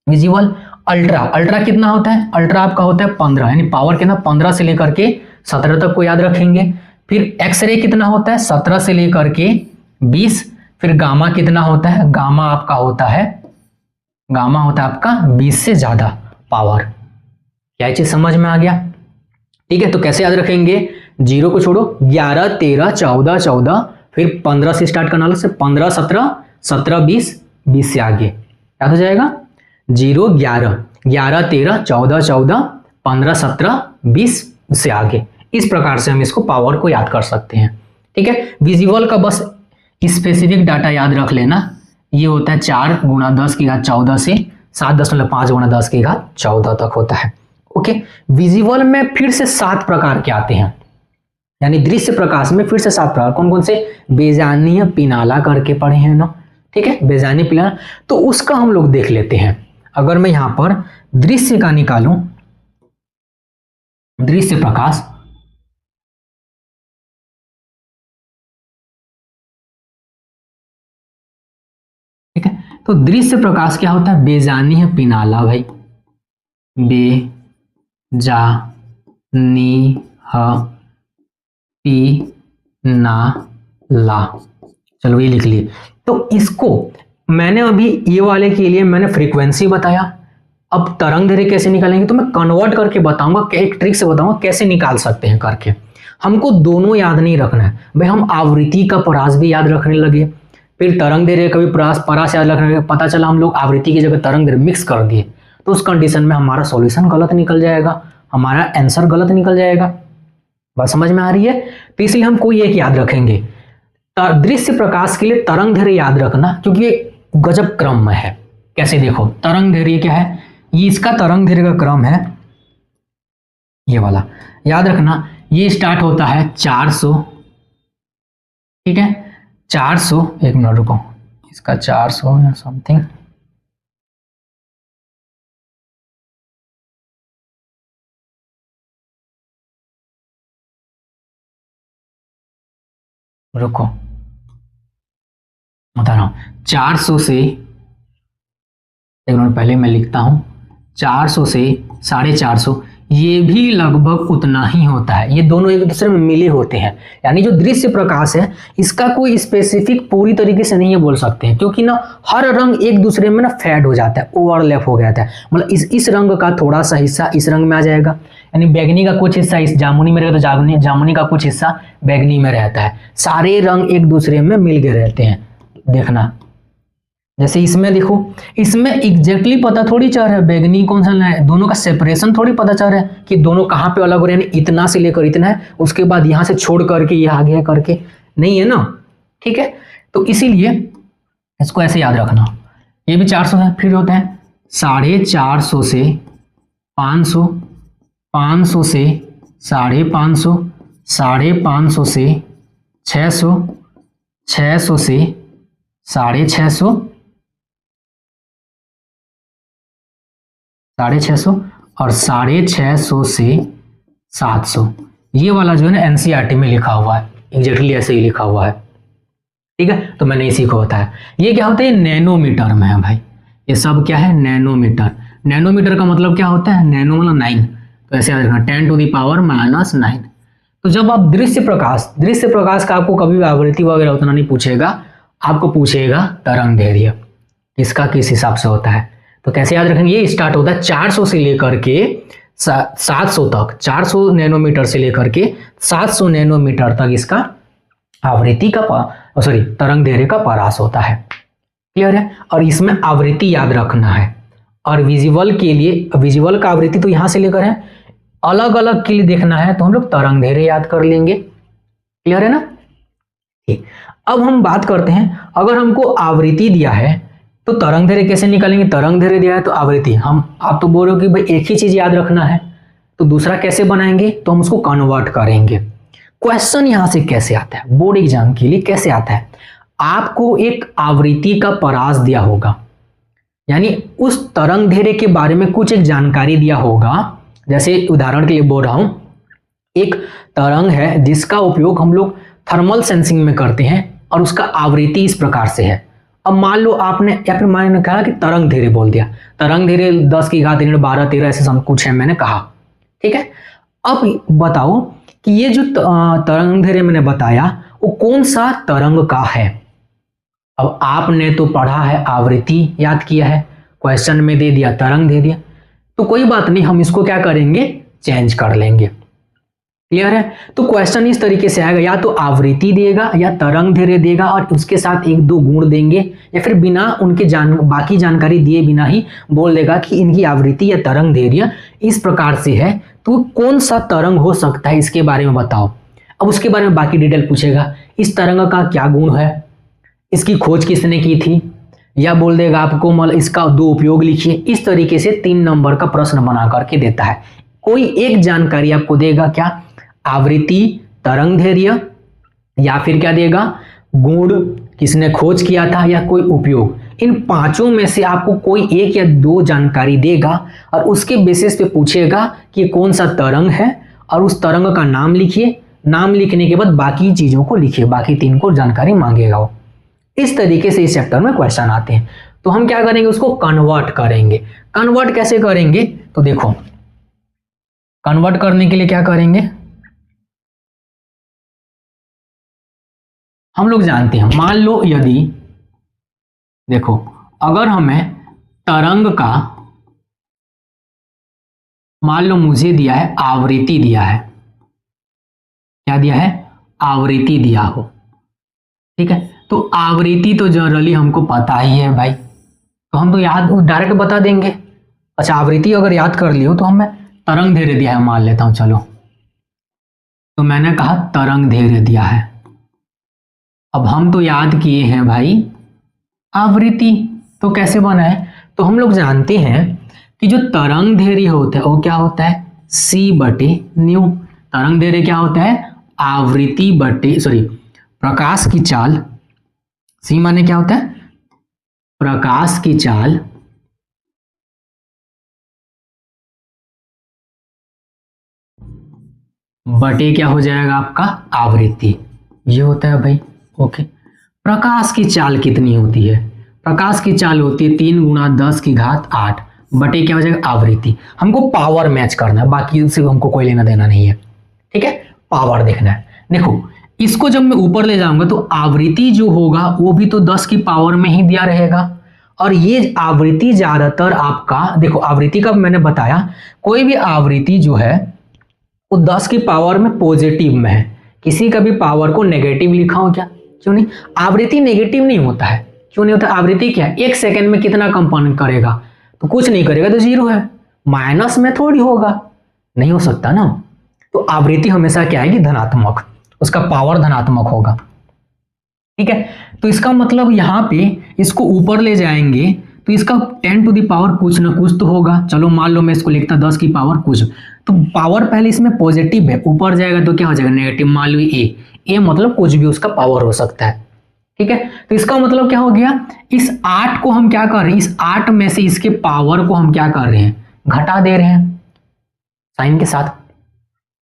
विजिबल। अल्ट्रा कितना होता है, अल्ट्रा आपका होता है 15, यानी पावर कितना 15 से लेकर के 17 तक को याद रखेंगे। फिर एक्सरे कितना होता है 17 से लेकर के 20, फिर गामा कितना होता है, गामा होता है आपका 20 से ज्यादा पावर। क्या चीज समझ में आ गया, ठीक है। तो कैसे याद रखेंगे, 0 को छोड़ो, 11, 13, 14, 14, फिर 15 से स्टार्ट करना अलग से, 15, 17, 17, 20, 20 से आगे याद हो जाएगा, 0, 11, 11, 13, 14, 14, 15, 17, 20 से आगे। इस प्रकार से हम इसको पावर को याद कर सकते हैं। ठीक है, विजुअल का बस स्पेसिफिक डाटा याद रख लेना, ये होता है 4 गुणा 10 की घात 14 से 7.5 गुणा 10 की घात 14 तक होता है। ओके, विजुअल में फिर से 7 प्रकार के आते हैं, यानी दृश्य प्रकाश में फिर से 7 प्रकार। कौन कौन से? बेजानीय, पिनाला करके पढ़े हैं ना। ठीक है, बेजानी, पिनाला, तो उसका हम लोग देख लेते हैं। अगर मैं यहां पर दृश्य का निकालूं, दृश्य प्रकाश, ठीक है, तो दृश्य प्रकाश क्या होता है? बेजानीय, पिनाला भाई, बेजानीय पिनाला, चलो ये लिख लिए। तो इसको मैंने अभी ये वाले के लिए मैंने फ्रीक्वेंसी बताया, अब तरंग दैर्घ्य कैसे निकालेंगे तो मैं कन्वर्ट करके बताऊंगा, एक ट्रिक से बताऊंगा कैसे निकाल सकते हैं करके। हमको दोनों याद नहीं रखना है भाई, हम आवृत्ति का परास भी याद रखने लगे, फिर तरंग दैर्घ्य का भी परास याद रखने लगे, पता चला हम लोग आवृत्ति की जगह तरंग दैर्घ्य मिक्स कर दिए, तो उस कंडीशन में हमारा सॉल्यूशन गलत निकल जाएगा, हमारा आंसर गलत निकल जाएगा। बात समझ में आ रही है? तो इसलिए हम कोई एक याद रखेंगे, दृश्य प्रकाश के लिए तरंग दैर्घ्य याद रखना, क्योंकि ये गजब क्रम में है। कैसे? देखो, तरंग दैर्घ्य क्या है, ये इसका तरंग दैर्घ्य का क्रम है, ये वाला याद रखना। ये स्टार्ट होता है 400, ठीक है, 400, एक मिनट रुको, इसका 400 या समथिंग, रुको बता रहा हूं, 400 से, एक मिनट पहले मैं लिखता हूं, 400 से 450, ये भी लगभग उतना ही होता है, ये दोनों एक दूसरे में मिले होते हैं। यानी जो दृश्य प्रकाश है इसका कोई स्पेसिफिक पूरी तरीके से नहीं बोल सकते हैं, क्योंकि ना हर रंग एक दूसरे में ना फेड हो जाता है, ओवरलैप हो जाता है। मतलब इस रंग का थोड़ा सा हिस्सा इस रंग में आ जाएगा, यानी बैगनी का कुछ हिस्सा इस जामुनी में रहेगा, तो जामुनी का कुछ हिस्सा बैगनी में रहता है। सारे रंग एक दूसरे में मिल गए रहते हैं। देखना, जैसे इसमें देखो, इसमें एग्जैक्टली पता थोड़ी चल रहा है बैगनी कौन सा है, दोनों का सेपरेशन थोड़ी पता चल रहा है कि दोनों कहाँ पे अलग हो रहे हैं, इतना से लेकर इतना है, उसके बाद यहाँ से छोड़ करके ये आगे करके नहीं है ना। ठीक है, तो इसीलिए इसको ऐसे याद रखना। ये भी 400 है, फिर होता है 450 से 500, 500 से 550, 550 से 600, 600 से 650, 650 और 650 से 700। ये वाला जो है ना एनसीईआरटी में लिखा हुआ है, एग्जैक्टली ऐसे ही लिखा हुआ है। ठीक है, तो मैंने इसी को बताया। ये क्या होता है? नैनोमीटर में है भाई, ये सब क्या है? नैनोमीटर। नैनोमीटर का मतलब क्या होता है? नैनो मतलब 9, तो ऐसे याद रखना 10⁻⁻⁹। तो जब आप दृश्य प्रकाश का आपको कभी आवृत्ति वगैरह उतना नहीं पूछेगा, आपको पूछेगा तरंग दैर्घ्य इसका किस हिसाब से होता है। तो कैसे याद रखेंगे? ये स्टार्ट होता है 400 से लेकर के 700 तक, 400 नैनोमीटर से लेकर के 700 नैनोमीटर तक इसका आवृत्ति का तरंग दैर्घ्य का परास होता है। क्लियर है? और इसमें आवृत्ति याद रखना है। और विजुअल के लिए, विजुअल का आवृत्ति तो यहां से लेकर है, अलग अलग के लिए देखना है तो हम लोग तरंग दैर्घ्य याद कर लेंगे। क्लियर है ना? ठीक, अब हम बात करते हैं, अगर हमको आवृत्ति दिया है तो तरंग दैर्घ्य कैसे निकालेंगे? तरंग दैर्घ्य दिया है तो आवृत्ति, आप तो बोल रहे हो कि भाई एक ही चीज याद रखना है, तो दूसरा कैसे बनाएंगे? तो हम उसको कन्वर्ट करेंगे। क्वेश्चन यहां से कैसे आता है, बोर्ड एग्जाम के लिए कैसे आता है? आपको एक आवृत्ति का परास दिया होगा, यानी उस तरंग दैर्घ्य के बारे में कुछ एक जानकारी दिया होगा। जैसे उदाहरण के लिए बोल रहा हूं, एक तरंग है जिसका उपयोग हम लोग थर्मल सेंसिंग में करते हैं और उसका आवृत्ति इस प्रकार से है। अब मान लो आपने, या फिर मैंने कहा कि तरंग दैर्घ्य बोल दिया, तरंग दैर्घ्य 10 की घात 12, 13 ऐसे सब कुछ है मैंने कहा। ठीक है, अब बताओ कि ये जो तरंग दैर्घ्य मैंने बताया वो कौन सा तरंग का है। अब आपने तो पढ़ा है, आवृत्ति याद किया है, क्वेश्चन में दे दिया तरंग दे दिया, तो कोई बात नहीं, हम इसको क्या करेंगे? चेंज कर लेंगे। क्लियर है? तो क्वेश्चन इस तरीके से आएगा, या तो आवृत्ति देगा या तरंग दैर्घ्य देगा और उसके साथ 1-2 गुण देंगे, या फिर बिना उनके बाकी जानकारी दिए बिना ही बोल देगा कि इनकी आवृत्ति या तरंग दैर्घ्य इस प्रकार से है, तो कौन सा तरंग हो सकता है इसके बारे में बताओ। अब उसके बारे में बाकी डिटेल पूछेगा, इस तरंग का क्या गुण है, इसकी खोज किसने की थी, या बोल देगा आपको मतलब इसका दो उपयोग लिखिए। इस तरीके से 3 नंबर का प्रश्न बना करके देता है। कोई एक जानकारी आपको देगा, क्या, आवृत्ति, तरंग दैर्घ्य, या फिर क्या देगा, गुण, किसने खोज किया था, या कोई उपयोग। इन पांचों में से आपको कोई एक या दो जानकारी देगा और उसके बेसिस पे पूछेगा कि कौन सा तरंग है और उस तरंग का नाम लिखिए। नाम लिखने के बाद बाकी चीजों को लिखिए, बाकी 3 को जानकारी मांगेगा वो। इस तरीके से इस चैप्टर में क्वेश्चन आते हैं। तो हम क्या करेंगे, उसको कन्वर्ट करेंगे। कन्वर्ट कैसे करेंगे, तो देखो कन्वर्ट करने के लिए क्या करेंगे, हम लोग जानते हैं, मान लो यदि देखो अगर हमें तरंग का, मान लो मुझे दिया है आवृत्ति दिया है, क्या दिया है, आवृत्ति दिया हो, ठीक है। तो आवृत्ति तो जनरली हमको पता ही है भाई, तो हम तो याद डायरेक्ट बता देंगे। अच्छा, आवृत्ति अगर याद कर लियो तो हमें तरंग दैर्घ्य दिया है, मान लेता हूं, चलो तो मैंने कहा तरंग दैर्घ्य दिया है। अब हम तो याद किए हैं भाई आवृत्ति, तो कैसे बना है, तो हम लोग जानते हैं कि जो तरंग दैर्घ्य होता है वो क्या होता है, c/ν। तरंग दैर्घ्य क्या होता है, आवृत्ति प्रकाश की चाल, c माने क्या होता है, प्रकाश की चाल बटे क्या हो जाएगा आपका आवृत्ति, ये होता है भाई। ओके, प्रकाश की चाल कितनी होती है, प्रकाश की चाल होती है 3 × 10⁸ बटे क्या हो जाएगा आवृत्ति। हमको पावर मैच करना है, बाकी से हमको कोई लेना देना नहीं है, ठीक है, पावर देखना है। देखो इसको जब मैं ऊपर ले जाऊंगा तो आवृत्ति जो होगा वो भी तो 10 की पावर में ही दिया रहेगा, और ये आवृत्ति ज्यादातर आपका, देखो आवृत्ति का मैंने बताया, कोई भी आवृत्ति जो है वो 10 की पावर में पॉजिटिव में है। किसी का भी पावर को नेगेटिव लिखा हो क्या, क्यों नहीं, आवृत्ति नेगेटिव नहीं होता है, क्यों नहीं होता, आवृत्ति क्या है, 1 सेकेंड में कितना कंपोनेंट करेगा, तो कुछ नहीं करेगा तो 0 है, माइनस में थोड़ी होगा, नहीं हो सकता ना। तो आवृत्ति हमेशा क्या आएगी, धनात्मक, उसका पावर धनात्मक होगा, ठीक है। तो इसका मतलब यहाँ पे इसको ऊपर ले जाएंगे तो इसका 10⁻⁴ कुछ ना कुछ तो होगा। चलो मान लो मैं इसको लिखता 10 की पावर कुछ, तो पावर पहले इसमें पॉजिटिव है, ऊपर जाएगा तो क्या हो जाएगा नेगेटिव, मान लो ए मतलब कुछ भी उसका पावर हो सकता है, ठीक है। तो इसका मतलब क्या हो गया, इस 8 को हम क्या कर रहे हैं, इस 8 में से इसके पावर को हम क्या कर रहे हैं, घटा दे रहे हैं साइन के साथ,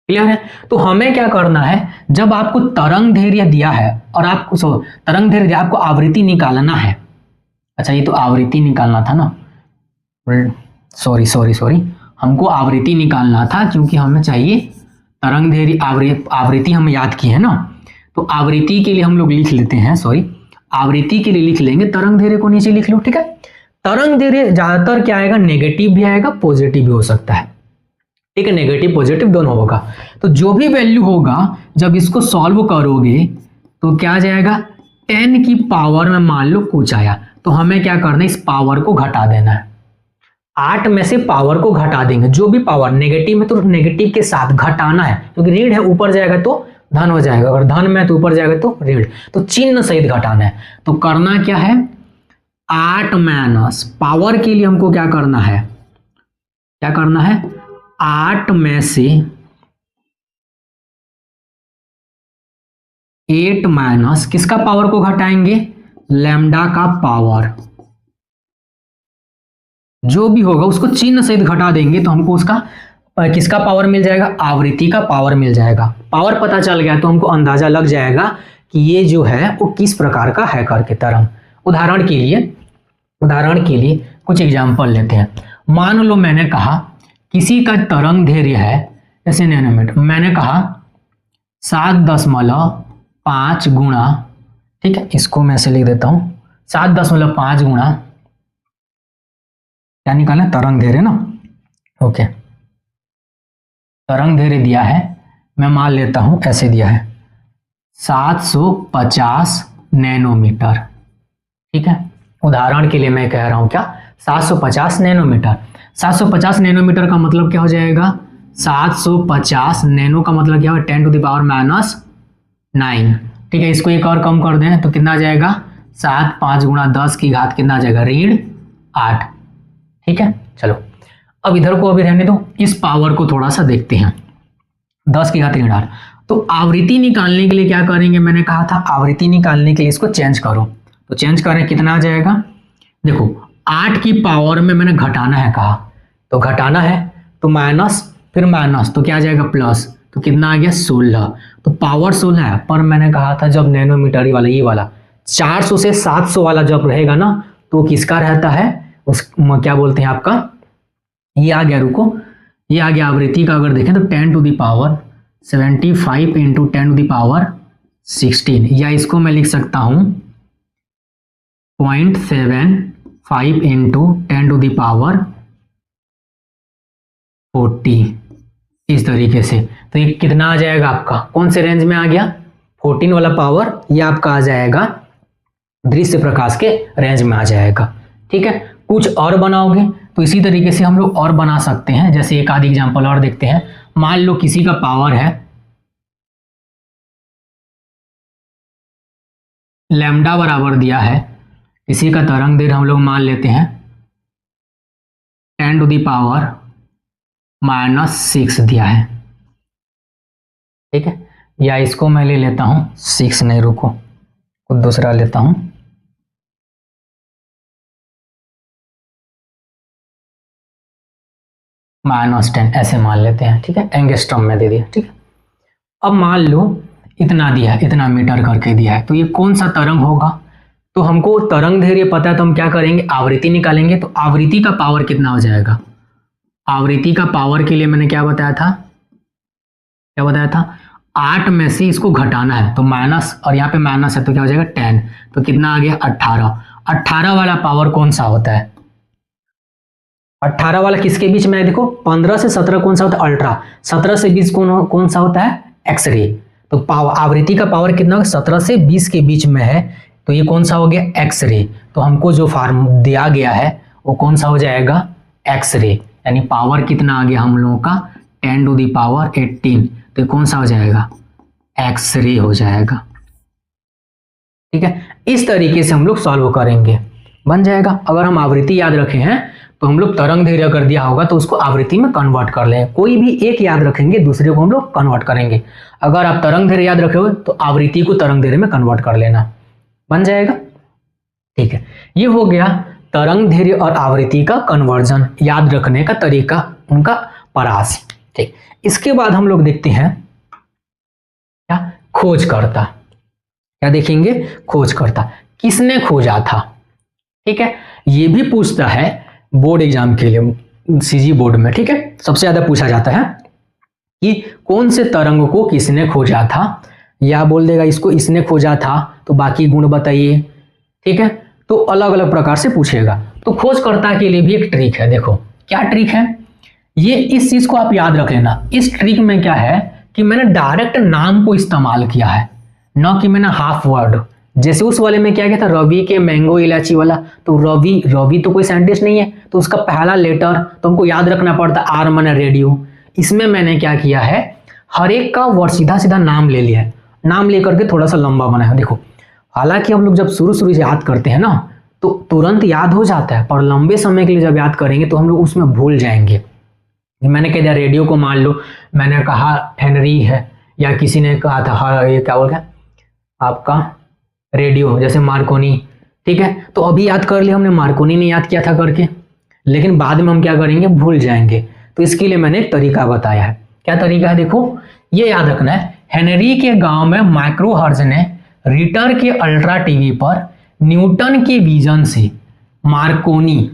क्लियर है। तो हमें क्या करना है, जब आपको तरंग दैर्घ्य दिया है और आपको तरंग दैर्घ्य आपको आवृत्ति निकालना है, अच्छा ये तो आवृत्ति निकालना था ना, सॉरी हमको आवृत्ति निकालना था, क्योंकि हमें चाहिए तरंग दैर्घ्य, आवृत्ति हम याद किए हैं ना, तो आवृत्ति के लिए हम लोग लिख लेते हैं, आवृत्ति के लिए लिख लेंगे, तरंग दैर्घ्य को नीचे लिख लो, ठीक है। तरंग दैर्घ्य ज्यादातर क्या आएगा, नेगेटिव भी आएगा पॉजिटिव भी हो सकता है, ठीक है, नेगेटिव पॉजिटिव दोनों होगा। तो जो भी वैल्यू होगा जब इसको सॉल्व करोगे तो क्या आ जाएगा, 10 की पावर में मान लो कुछ आया, तो हमें क्या करना है, इस पावर को घटा देना है, 8 में से पावर को घटा देंगे, जो भी पावर नेगेटिव में तो नेगेटिव के साथ घटाना है, क्योंकि ऋण है ऊपर जाएगा तो धन हो जाएगा, अगर धन में तो ऊपर जाएगा तो ऋण, तो चिन्ह सहित घटाना है। तो करना क्या है, 8 माइनस पावर के लिए हमको क्या करना है, 8 में से 8 माइनस किसका पावर को घटाएंगे, लैम्डा का पावर, जो भी होगा उसको चिन्ह सहित घटा देंगे तो हमको उसका किसका पावर मिल जाएगा, आवृत्ति का पावर मिल जाएगा। पावर पता चल गया तो हमको अंदाजा लग जाएगा कि ये जो है वो किस प्रकार का है करके तरंग। उदाहरण के लिए कुछ एग्जांपल लेते हैं। मान लो मैंने कहा किसी का तरंग दैर्घ्य है जैसे नैनोमीटर, मैंने कहा 7.5 गुणा, ठीक है, इसको मैं ऐसे लिख देता हूं 7.5 गुणा क्या निकालना, तरंग दैर्घ्य ना, ओके, तरंग दैर्घ्य दिया है, मैं मान लेता हूं ऐसे दिया है 750 नैनोमीटर, ठीक है। उदाहरण के लिए मैं कह रहा हूं क्या, 750 नैनोमीटर। 750 नैनोमीटर का मतलब क्या हो जाएगा, 750 नैनो का मतलब क्या हुआ 10⁻⁻⁹। ठीक है, इसको एक और कम कर दें तो कितना आ जाएगा 7 5 गुणा 10 की घात कितना आ जाएगा ऋण 8। ठीक है, चलो अब इधर को अभी रहने दो, इस पावर को थोड़ा सा देखते हैं। 10 की घात ऋण 8। तो आवृत्ति निकालने के लिए क्या करेंगे, मैंने कहा था आवृत्ति निकालने के लिए इसको चेंज करो, तो चेंज करें कितना आ जाएगा, देखो 8 की पावर में मैंने घटाना है कहा, तो घटाना है तो माइनस, फिर माइनस तो क्या आ जाएगा प्लस, तो कितना आ गया 16। तो पावर 16 है, पर मैंने कहा था जब नैनोमीटर वाला ये वाला 400 से 700 वाला जब रहेगा ना तो किसका रहता है, उस क्या बोलते हैं आपका, ये आ गया, रुको ये आ गया आवृत्ति का। अगर देखें तो 10⁻75 इंटू 10⁻16, या इसको मैं लिख सकता हूं 0.75 इंटू 10⁻40 इस तरीके से। तो ये कितना आ जाएगा आपका, कौन से रेंज में आ गया 14 वाला पावर, ये आपका आ जाएगा दृश्य प्रकाश के रेंज में आ जाएगा। ठीक है, कुछ और बनाओगे तो इसी तरीके से हम लोग और बना सकते हैं। जैसे एक आध एग्जांपल और देखते हैं। मान लो किसी का पावर है लैम्डा बराबर दिया है, किसी का तरंग दैर्घ्य हम लोग मान लेते हैं 10⁻⁻6 दिया है। ठीक है, या इसको मैं ले लेता हूं 6 नहीं, रुको कुछ दूसरा लेता हूं, -10 ऐसे मान लेते हैं। ठीक है, एंगस्ट्रॉम में दे दिया। ठीक है, अब मान लो इतना दिया है, इतना मीटर करके दिया है, तो ये कौन सा तरंग होगा, तो हमको तरंग दैर्घ्य पता है तो हम क्या करेंगे आवृत्ति निकालेंगे। तो आवृत्ति का पावर कितना हो जाएगा, आवृत्ति का पावर के लिए मैंने क्या बताया था, 8 में से इसको घटाना है तो माइनस, और यहाँ पे माइनस है तो क्या हो जाएगा 10, तो कितना आ गया 18। 18 वाला पावर कौन सा होता है, 18 वाला किसके बीच में है, देखो 15 से 17 कौन सा होता है अल्ट्रा, 17 से 20 कौन सा होता है एक्सरे। तो पावर आवृत्ति का पावर कितना होगा 17 से 20 के बीच में है, तो ये कौन सा हो गया एक्सरे। तो हमको जो फार्म दिया गया है वो कौन सा हो जाएगा एक्सरे, यानी पावर कितना आ गया हम लोगों का 10⁻18, तो कौन सा हो जाएगा एक्सरे हो जाएगा। ठीक है, इस तरीके से हम लोग सॉल्व करेंगे, बन जाएगा। अगर हम आवृत्ति याद रखे हैं तो हम लोग तरंग दैर्घ्य कर दिया होगा तो उसको आवृत्ति में कन्वर्ट कर लेंगे, कोई भी एक याद रखेंगे दूसरे को हम लोग कन्वर्ट करेंगे। अगर आप तरंग दैर्घ्य याद रखे हो तो आवृत्ति को तरंग दैर्घ्य में कन्वर्ट कर लेना, बन जाएगा। ठीक है, ये हो गया तरंग दैर्घ्य और आवृत्ति का कन्वर्जन, याद रखने का तरीका, उनका परास। ठीक, इसके बाद हम लोग देखते हैं क्या खोजकर्ता, क्या देखेंगे खोजकर्ता, किसने खोजा था। ठीक है, ये भी पूछता है बोर्ड एग्जाम के लिए सीजी बोर्ड में। ठीक है, सबसे ज्यादा पूछा जाता है कि कौन से तरंग को किसने खोजा था, या बोल देगा इसको इसने खोजा था तो बाकी गुण बताइए। ठीक है, तो अलग अलग प्रकार से पूछेगा। तो खोजकर्ता के लिए भी एक ट्रिक है, देखो क्या ट्रिक है, ये इस चीज को आप याद रख लेना। इस ट्रिक में क्या है कि मैंने डायरेक्ट नाम को इस्तेमाल किया है, न कि मैंने हाफ वर्ड। जैसे उस वाले में क्या किया था रवि के मैंगो इलायची वाला, तो रवि तो कोई साइंटिस्ट नहीं है, तो उसका पहला लेटर तो हमको याद रखना पड़ता आर माने रेडियो। इसमें मैंने क्या किया है हर एक का वर्ड सीधा सीधा नाम ले लिया है, नाम लेकर के थोड़ा सा लंबा बनाया है। देखो हालांकि हम लोग जब शुरू से याद करते हैं ना तो तुरंत याद हो जाता है, पर लंबे समय के लिए जब याद करेंगे तो हम लोग उसमें भूल जाएंगे। मैंने कह दिया रेडियो को, मान लो मैंने कहा हेनरी है, या किसी ने कहा था ये क्या बोल गया आपका रेडियो, जैसे मार्कोनी। ठीक है, तो अभी याद कर लिया हमने, मार्कोनी ने याद किया था करके, लेकिन बाद में हम क्या करेंगे भूल जाएंगे। तो इसके लिए मैंने एक तरीका बताया है। क्या तरीका है, देखो ये याद रखना है। हेनरी के गांव में माइक्रोहर्ज ने रिटर के अल्ट्रा टीवी पर न्यूटन के विजन से मार्कोनी,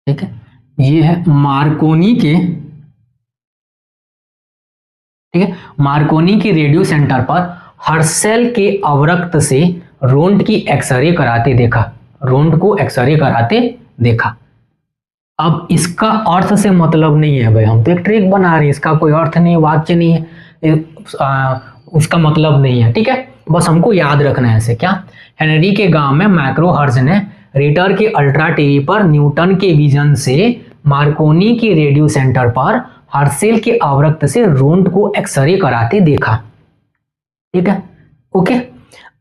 ठीक है ये है मार्कोनी के, ठीक है मार्कोनी के रेडियो सेंटर पर हर्शेल के अवरक्त से रोंट की एक्सरे कराते देखा, रोंट को एक्सरे कराते देखा। अब इसका अर्थ से मतलब नहीं है भाई, हम तो एक ट्रिक बना रहे हैं, इसका कोई अर्थ नहीं, वाक्य नहीं है, उसका मतलब नहीं है। ठीक है, बस हमको याद रखना है ऐसे। क्या हेनरी के गांव में माइक्रोहर्ज ने रिटर के अल्ट्रा टीवी पर न्यूटन के विजन से मार्कोनी के रेडियो सेंटर पर हर्शेल के अवरक्त से रोंट को एक्सरे कराते देखा। ठीक है, ओके।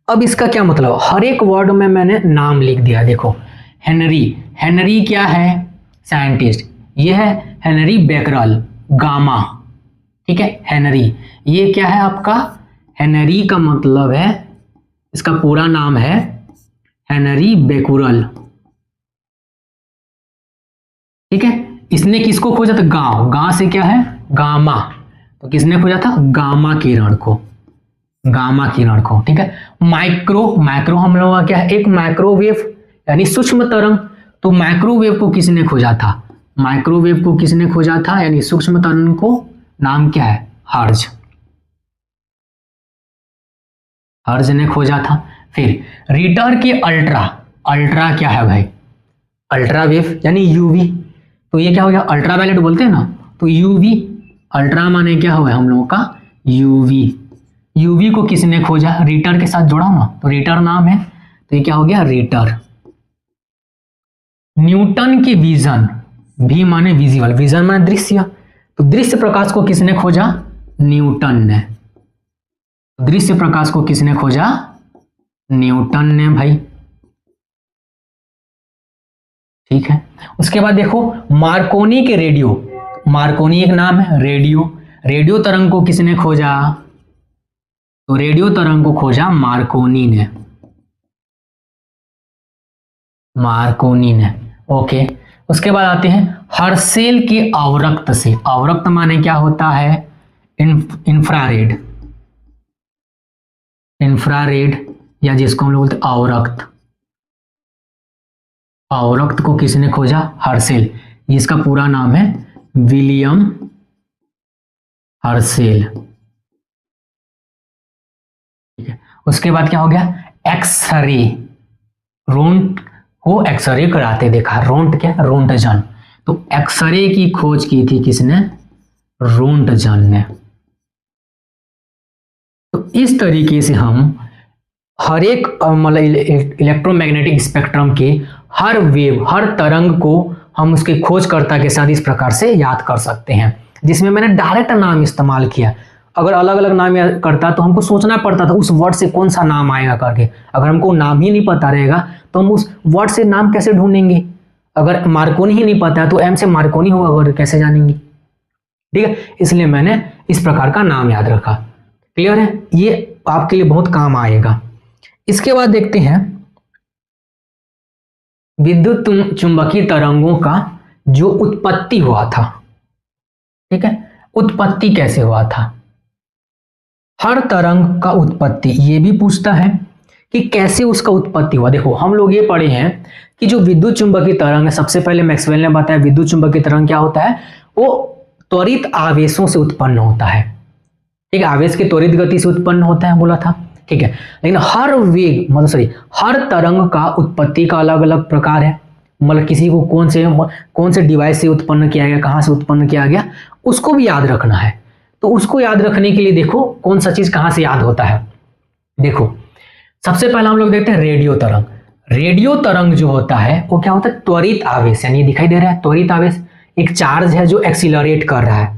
अब इसका क्या मतलब, हर एक वर्ड में मैंने नाम लिख दिया। देखो हेनरी, हेनरी क्या है, साइंटिस्ट। ये है हेनरी बेकरल, गामा। ठीक है, हेनरी। ये क्या है आपका, हेनरी का मतलब है, इसका पूरा नाम है हेनरी बेकुरल। ठीक है, इसने किसको खोजा था, गांव, गांव से क्या है, गामा। तो किसने खोजा था, गामा किरण को, गामा किरण को। ठीक है, माइक्रो, माइक्रो हम लोगों का क्या है, एक माइक्रोवेव यानी सूक्ष्म तरंग। तो माइक्रोवेव को किसने खोजा था, माइक्रोवेव को किसने खोजा था यानी सूक्ष्म तरंग को, नाम क्या है, हर्ज, हर्ज ने खोजा था। फिर रिटर के अल्ट्रा, अल्ट्रा क्या है भाई, अल्ट्रावेव यानी यूवी। तो ये क्या हो गया, अल्ट्रावायलेट बोलते हैं ना, तो यूवी, अल्ट्रा माने क्या हो गया हम लोगों का यूवी। यूवी को किसने खोजा, रिटर के साथ जोड़ा ना, तो रिटर नाम है, तो ये क्या हो गया, रिटर। न्यूटन के विजन, भी माने विजिबल, विजन माने दृश्य, तो दृश्य प्रकाश को किसने खोजा, न्यूटन ने। दृश्य प्रकाश को किसने खोजा, न्यूटन ने भाई। ठीक है, उसके बाद देखो मार्कोनी के रेडियो, मार्कोनी एक नाम है, रेडियो, रेडियो तरंग को किसने खोजा, तो रेडियो तरंग को खोजा मार्कोनी ने, मार्कोनी ने। ओके, उसके बाद आते हैं हर्शेल के अवरक्त से, अवरक्त माने क्या होता है, इंफ्रारेड, इंफ्रारेड या जिसको हम लोग बोलते हैं अवरक्त। अवरक्त को किसने खोजा, हर्शेल, जिसका पूरा नाम है विलियम हर्शेल। ठीक है, उसके बाद क्या हो गया, एक्सरे, रोंट को एक्सरे कराते देखा, रोंट क्या, रोंटजन। तो एक्सरे की खोज की थी किसने, रोंटजन ने। तो इस तरीके से हम हर एक मतलब इलेक्ट्रोमैग्नेटिक स्पेक्ट्रम के हर वेव, हर तरंग को हम उसके खोजकर्ता के साथ इस प्रकार से याद कर सकते हैं, जिसमें मैंने डायरेक्ट नाम इस्तेमाल किया। अगर अलग अलग नाम याद करता तो हमको सोचना पड़ता था उस वर्ड से कौन सा नाम आएगा करके। अगर हमको नाम ही नहीं पता रहेगा तो हम उस वर्ड से नाम कैसे ढूंढेंगे। अगर मार्कोनी ही नहीं पता है तो एम से मार्कोनी होगा, अगर कैसे जानेंगे। ठीक है, इसलिए मैंने इस प्रकार का नाम याद रखा। क्लियर है, ये आपके लिए बहुत काम आएगा। इसके बाद देखते हैं विद्युत चुंबकीय तरंगों का जो उत्पत्ति हुआ था। ठीक है, उत्पत्ति कैसे हुआ था, हर तरंग का उत्पत्ति, ये भी पूछता है कि कैसे उसका उत्पत्ति हुआ। देखो हम लोग ये पढ़े हैं कि जो विद्युत चुंबकीय तरंग है, सबसे पहले मैक्सवेल ने बताया विद्युत चुंबकीय तरंग क्या होता है, वो त्वरित आवेशों से उत्पन्न होता है। ठीक है, आवेश की त्वरित गति से उत्पन्न होता है बोला था। ठीक है, लेकिन हर वेग मतलब हर तरंग का उत्पत्ति का अलग अलग प्रकार है। मतलब किसी को कौन से डिवाइस से उत्पन्न किया गया, कहाँ से उत्पन्न किया गया, उसको भी याद रखना है। तो उसको याद रखने के लिए देखो कौन सा चीज कहाँ से याद होता है। देखो सबसे पहला हम लोग देखते हैं रेडियो तरंग। रेडियो तरंग जो होता है वो क्या होता है, त्वरित आवेश, यानी दिखाई दे रहा है त्वरित आवेश, एक चार्ज है जो एक्सीलरेट कर रहा है।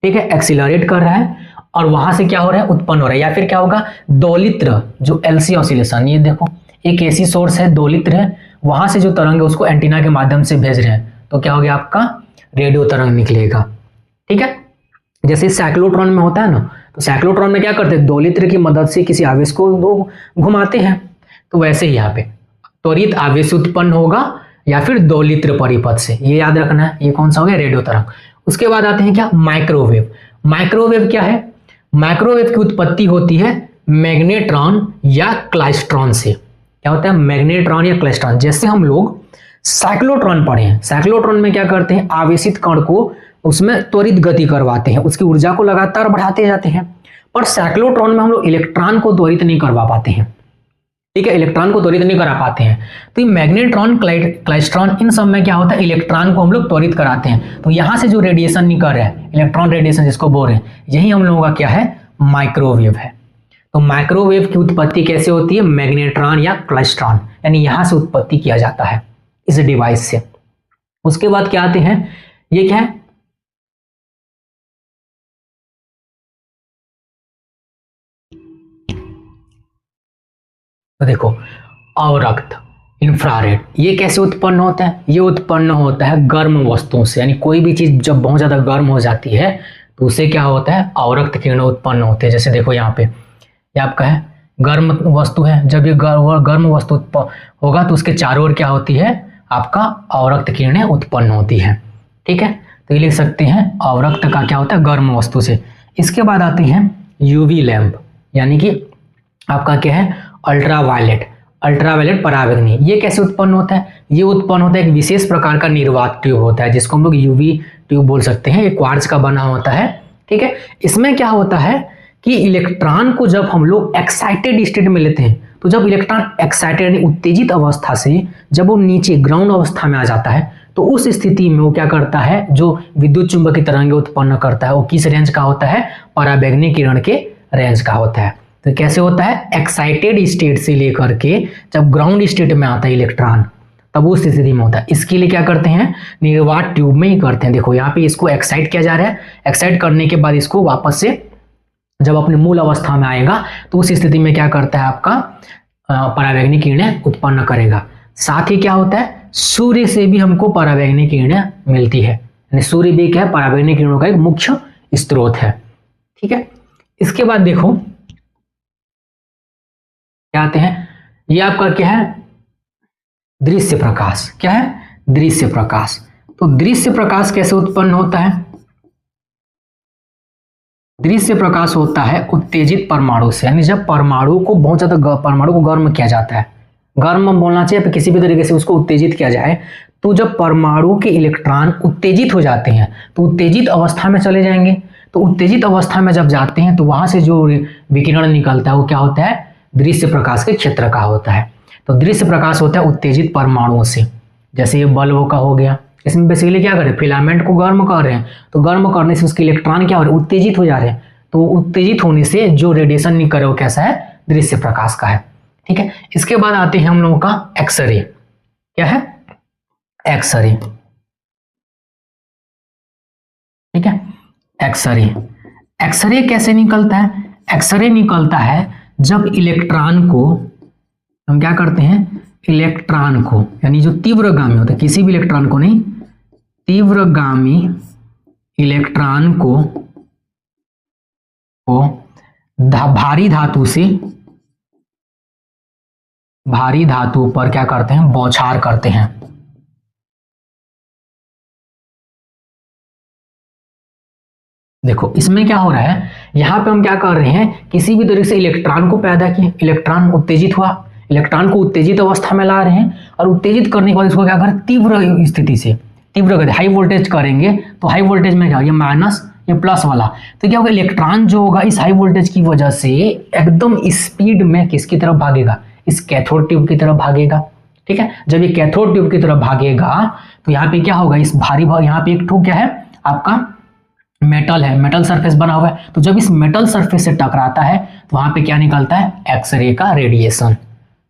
ठीक है, एक्सीलरेट कर रहा है और वहां से क्या हो रहा है, उत्पन्न हो रहा है। या फिर क्या होगा, दोलित्र जो एलसी ऑसिलेशन, ये देखो एक ऐसी सोर्स है दोलित्र है, वहां से जो तरंग है उसको एंटीना के माध्यम से भेज रहे हैं, तो क्या हो गया आपका रेडियो तरंग निकलेगा। ठीक है, जैसे साइक्लोट्रॉन में होता है ना, तो साइक्लोट्रॉन में क्या करते हैं, दोलित्र की मदद से किसी आवेश को घुमाते हैं। तो वैसे ही यहाँ पे त्वरित आवेश उत्पन्न होगा या फिर दोलित्र परिपथ से, ये याद रखना है। ये कौन सा हो गया, रेडियो तरंग। उसके बाद आते हैं क्या, माइक्रोवेव। माइक्रोवेव क्या है, माइक्रोवेव की उत्पत्ति होती है मैग्नेट्रॉन या क्लाइस्ट्रॉन से। क्या होता है, मैग्नेट्रॉन या क्लाइस्ट्रॉन। जैसे हम लोग साइक्लोट्रॉन पढ़े हैं, साइक्लोट्रॉन में क्या करते हैं, आवेशित कण को उसमें त्वरित गति करवाते हैं, उसकी ऊर्जा को लगातार बढ़ाते जाते हैं। पर साइक्लोट्रॉन में हम लोग इलेक्ट्रॉन को त्वरित नहीं करवा पाते हैं। ठीक है, इलेक्ट्रॉन को त्वरित नहीं करा पाते हैं। तो ये मैग्नेट्रॉन, क्लाइस्ट्रॉन, इन सब में क्या होता है, इलेक्ट्रॉन को हम लोग त्वरित कराते हैं। तो यहाँ से जो रेडिएशन निकल रहा है, इलेक्ट्रॉन रेडिएशन जिसको बोल रहे हैं, यही हम लोगों का क्या है, माइक्रोवेव है। तो माइक्रोवेव की उत्पत्ति कैसे होती है, मैग्नेट्रॉन या क्लाइस्ट्रॉन, यानी यहाँ से उत्पत्ति किया जाता है इस डिवाइस से। उसके बाद क्या आते हैं, ये क्या है, तो देखो अवरक्त इंफ्रारेड, ये कैसे उत्पन्न होता है, ये उत्पन्न होता है गर्म वस्तुओं से, यानी कोई भी चीज जब बहुत ज्यादा गर्म हो जाती है तो उससे क्या होता है, अवरक्त किरण उत्पन्न होते हैं। जैसे देखो यहाँ पे ये आपका है गर्म वस्तु है, जब ये गर्म वस्तु होगा तो उसके चारों ओर क्या होती है, आपका अवरक्त किरणें उत्पन्न होती है। ठीक है, तो ये लिख सकते हैं अवरक्त का क्या होता है, गर्म वस्तु से। इसके बाद आते हैं यूवी लैंप, यानी कि आपका क्या है, अल्ट्रावायलेट, अल्ट्रावायलेट पराबैंगनी। ये कैसे उत्पन्न होता है, ये उत्पन्न होता है एक विशेष प्रकार का निर्वात ट्यूब होता है जिसको हम लोग यूवी ट्यूब बोल सकते हैं। ये क्वार्ट्ज का बना होता है। ठीक है, इसमें क्या होता है कि इलेक्ट्रॉन को जब हम लोग एक्साइटेड स्टेट में लेते हैं, तो जब इलेक्ट्रॉन एक्साइटेड यानी उत्तेजित अवस्था से जब वो नीचे ग्राउंड अवस्था में आ जाता है, तो उस स्थिति में वो क्या करता है, जो विद्युत चुंबकीय तरंगें उत्पन्न करता है वो किस रेंज का होता है, पराबैंगनी किरण के रेंज का होता है। तो कैसे होता है, एक्साइटेड स्टेट से लेकर के जब ग्राउंड स्टेट में आता है इलेक्ट्रॉन, तब उस स्थिति में होता है। इसके लिए क्या करते हैं, निर्वात ट्यूब में ही करते हैं। देखो यहाँ पे इसको एक्साइट किया जा रहा है, एक्साइट करने के बाद इसको वापस से जब अपने मूल अवस्था में आएगा तो उस स्थिति में क्या करता है, आपका पराबैंगनी किरणें उत्पन्न करेगा। साथ ही क्या होता है, सूर्य से भी हमको पराबैंगनी किरणें मिलती है, यानी सूर्य भी क्या है, पराबैंगनी किरणों का एक मुख्य स्रोत है। ठीक है, इसके बाद देखो क्या आते हैं, ये आपका क्या है, दृश्य प्रकाश। क्या है, दृश्य प्रकाश। तो दृश्य प्रकाश कैसे उत्पन्न होता है, दृश्य प्रकाश होता है उत्तेजित परमाणु से, यानी जब परमाणु को बहुत ज्यादा परमाणु को गर्म किया जाता है, गर्म बोलना चाहिए, किसी भी तरीके से उसको उत्तेजित किया जाए, तो जब परमाणु के इलेक्ट्रॉन उत्तेजित हो जाते हैं तो उत्तेजित अवस्था में चले जाएंगे। तो उत्तेजित अवस्था में जब जाते हैं तो वहां से जो विकिरण निकलता है वो क्या होता है, दृश्य प्रकाश के क्षेत्र का होता है। तो दृश्य प्रकाश होता है उत्तेजित परमाणुओं से, जैसे ये बल्ब का हो गया, इसमें बेसिकली क्या करें, फिलामेंट को गर्म कर रहे हैं, तो गर्म करने से उसके इलेक्ट्रॉन क्या हो रहे हैं, उत्तेजित हो जा रहे हैं। तो उत्तेजित होने से जो रेडिएशन निकल रहा है वो कैसा है, दृश्य प्रकाश का है। ठीक है, इसके बाद आते हैं हम लोगों का एक्सरे। क्या है, एक्सरे। ठीक है, एक्सरे। एक्सरे कैसे निकलता है, एक्सरे निकलता है जब इलेक्ट्रॉन को हम क्या करते हैं, इलेक्ट्रॉन को, यानी जो तीव्रगामी होता है, किसी भी इलेक्ट्रॉन को नहीं, तीव्रगामी इलेक्ट्रॉन को भारी धातु से, भारी धातु पर क्या करते हैं, बौछार करते हैं। देखो इसमें क्या हो रहा है, यहां पे हम क्या कर रहे हैं, किसी भी तरीके से इलेक्ट्रॉन को पैदा किए, इलेक्ट्रॉन उत्तेजित हुआ, इलेक्ट्रॉन को उत्तेजित अवस्था में ला रहे हैं, और उत्तेजित करने के बाद इसको क्या करें, तीव्र स्थिति से, तीव्र गति, हाई वोल्टेज करेंगे, तो हाई वोल्टेज में क्या, ये माइनस ये प्लस वाला, तो क्या होगा, इलेक्ट्रॉन जो होगा इस हाई वोल्टेज की वजह से एकदम स्पीड में किसकी तरफ भागेगा, इस कैथोड ट्यूब की तरफ भागेगा। ठीक है, जब ये कैथोड ट्यूब की तरफ भागेगा तो यहाँ पे क्या होगा, इस भारी भाग, यहाँ पे एक ठोक क्या है, आपका मेटल है, मेटल सरफेस बना हुआ है, तो जब इस मेटल सरफेस से टकराता है तो वहां पे क्या निकलता है, एक्सरे का रेडिएशन।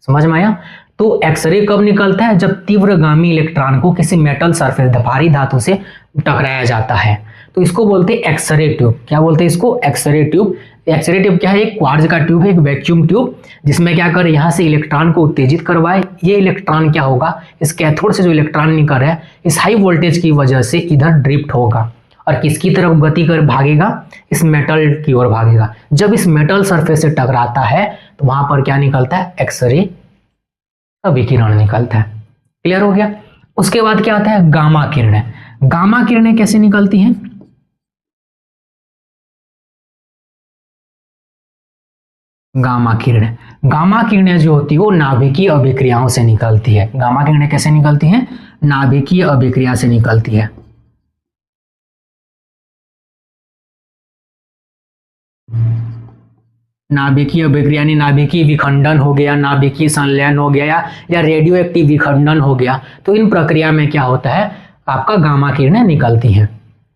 समझ में आया। तो एक्सरे कब निकलता है, जब तीव्रगामी इलेक्ट्रॉन को किसी मेटल सरफेस, भारी धातु से टकराया जाता है, तो इसको बोलते हैं एक्सरे ट्यूब। क्या बोलते हैं इसको, एक्सरे ट्यूब। एक्सरे ट्यूब क्या है, एक क्वार्ट्ज का ट्यूब है, एक वैक्यूम ट्यूब, जिसमें क्या करे, यहाँ से इलेक्ट्रॉन को उत्तेजित करवाए। ये इलेक्ट्रॉन क्या होगा, इस कैथोड से जो इलेक्ट्रॉन निकल रहा है इस हाई वोल्टेज की वजह से इधर ड्रिफ्ट होगा, और किसकी तरफ गति कर भागेगा, इस मेटल की ओर भागेगा। जब इस मेटल सरफेस से टकराता है तो वहां पर क्या निकलता है, एक्सरे का विकिरण निकलता है। क्लियर हो गया। उसके बाद क्या आता है, गामा किरणें। गामा किरणें कैसे निकलती हैं, गामा किरणें, गामा किरणें जो होती है वो नाभिकीय अभिक्रियाओं से निकलती है। गामा किरणें कैसे निकलती हैं, नाभिकीय अभिक्रिया से निकलती है। नाभिकीय अभिक्रिया यानी नाभिकीय विखंडन हो गया, नाभिकीय संलयन हो गया, या रेडियो एक्टिव विखंडन हो गया, तो इन प्रक्रिया में क्या होता है, आपका गामा किरणें निकलती हैं।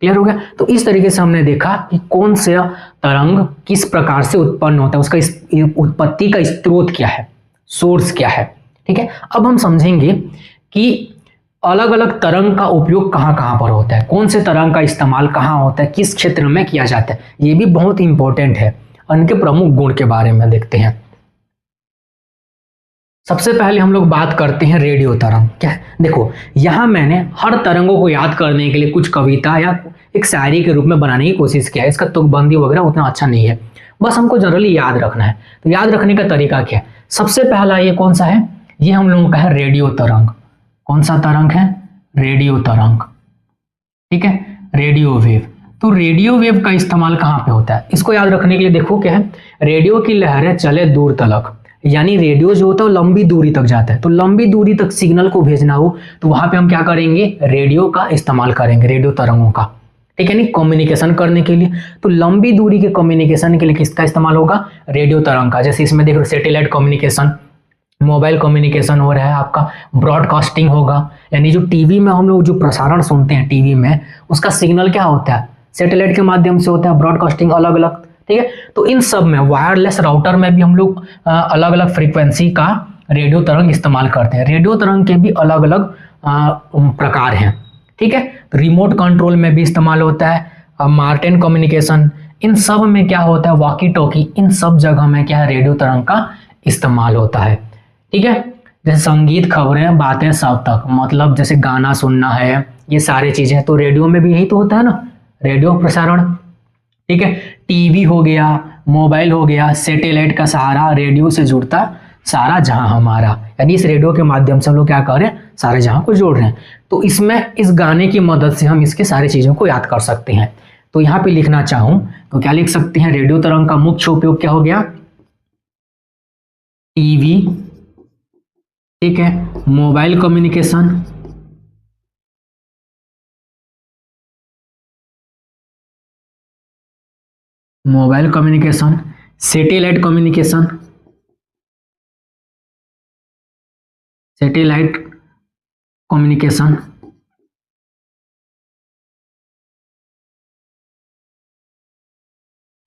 क्लियर हो गया। तो इस तरीके से हमने देखा कि कौन सा तरंग किस प्रकार से उत्पन्न होता है, उसका उत्पत्ति का स्रोत क्या है, सोर्स क्या है। ठीक है, अब हम समझेंगे कि अलग अलग तरंग का उपयोग कहाँ कहाँ पर होता है, कौन से तरंग का इस्तेमाल कहाँ होता है, किस क्षेत्र में किया जाता है, ये भी बहुत इंपॉर्टेंट है। उनके प्रमुख गुण के बारे में देखते हैं। सबसे पहले हम लोग बात करते हैं रेडियो तरंग। क्या देखो, यहाँ मैंने हर तरंगों को याद करने के लिए कुछ कविता या एक शायरी के रूप में बनाने की कोशिश किया है। इसका तुकबंदी वगैरह उतना अच्छा नहीं है, बस हमको जनरली याद रखना है। तो याद रखने का तरीका क्या है, सबसे पहला ये कौन सा है, ये हम लोगों का है रेडियो तरंग। कौन सा तरंग है, रेडियो तरंग, ठीक है, रेडियो वेव। तो रेडियो वेव का इस्तेमाल कहाँ पे होता है, इसको याद रखने के लिए देखो क्या है, रेडियो की लहरें चले दूर तलक, यानी रेडियो जो होता है वो लंबी दूरी तक जाता है। तो लंबी दूरी तक सिग्नल को भेजना हो तो वहां पे हम क्या करेंगे, रेडियो का इस्तेमाल करेंगे, रेडियो तरंगों का, ठीक है, नहीं, कम्युनिकेशन करने के लिए। तो लंबी दूरी के कम्युनिकेशन के लिए किसका इस्तेमाल होगा, रेडियो तरंग का। जैसे इसमें देख लो, सैटेलाइट कम्युनिकेशन, मोबाइल कम्युनिकेशन हो रहा है आपका, ब्रॉडकास्टिंग होगा, यानी जो टीवी में हम लोग जो प्रसारण सुनते हैं टीवी में, उसका सिग्नल क्या होता है, सैटेलाइट के माध्यम से होता है, ब्रॉडकास्टिंग अलग अलग, ठीक है। तो इन सब में, वायरलेस राउटर में भी हम लोग अलग अलग फ्रीक्वेंसी का रेडियो तरंग इस्तेमाल करते हैं। रेडियो तरंग के भी अलग अलग प्रकार हैं, ठीक है। रिमोट कंट्रोल में भी इस्तेमाल होता है, मार्टिन कम्युनिकेशन, इन सब में क्या होता है, वॉकी टॉकी, इन सब जगह में क्या है, रेडियो तरंग का इस्तेमाल होता है, ठीक है। जैसे संगीत, खबरें, बातें, सब तक, मतलब जैसे गाना सुनना है, ये सारी चीजें तो रेडियो में भी यही तो होता है ना, रेडियो प्रसारण, ठीक है। टीवी हो गया, मोबाइल हो गया, सैटेलाइट का सहारा, रेडियो से जुड़ता सारा जहां हमारा, यानी इस रेडियो के माध्यम से हम लोग क्या कर रहे हैं, सारे जहां को जोड़ रहे हैं। तो इसमें इस गाने की मदद से हम इसके सारी चीजों को याद कर सकते हैं। तो यहाँ पे लिखना चाहूं तो क्या लिख सकते हैं, रेडियो तरंग का मुख्य उपयोग क्या हो गया, टीवी, ठीक है, mobile communication, mobile communication, satellite communication, satellite communication,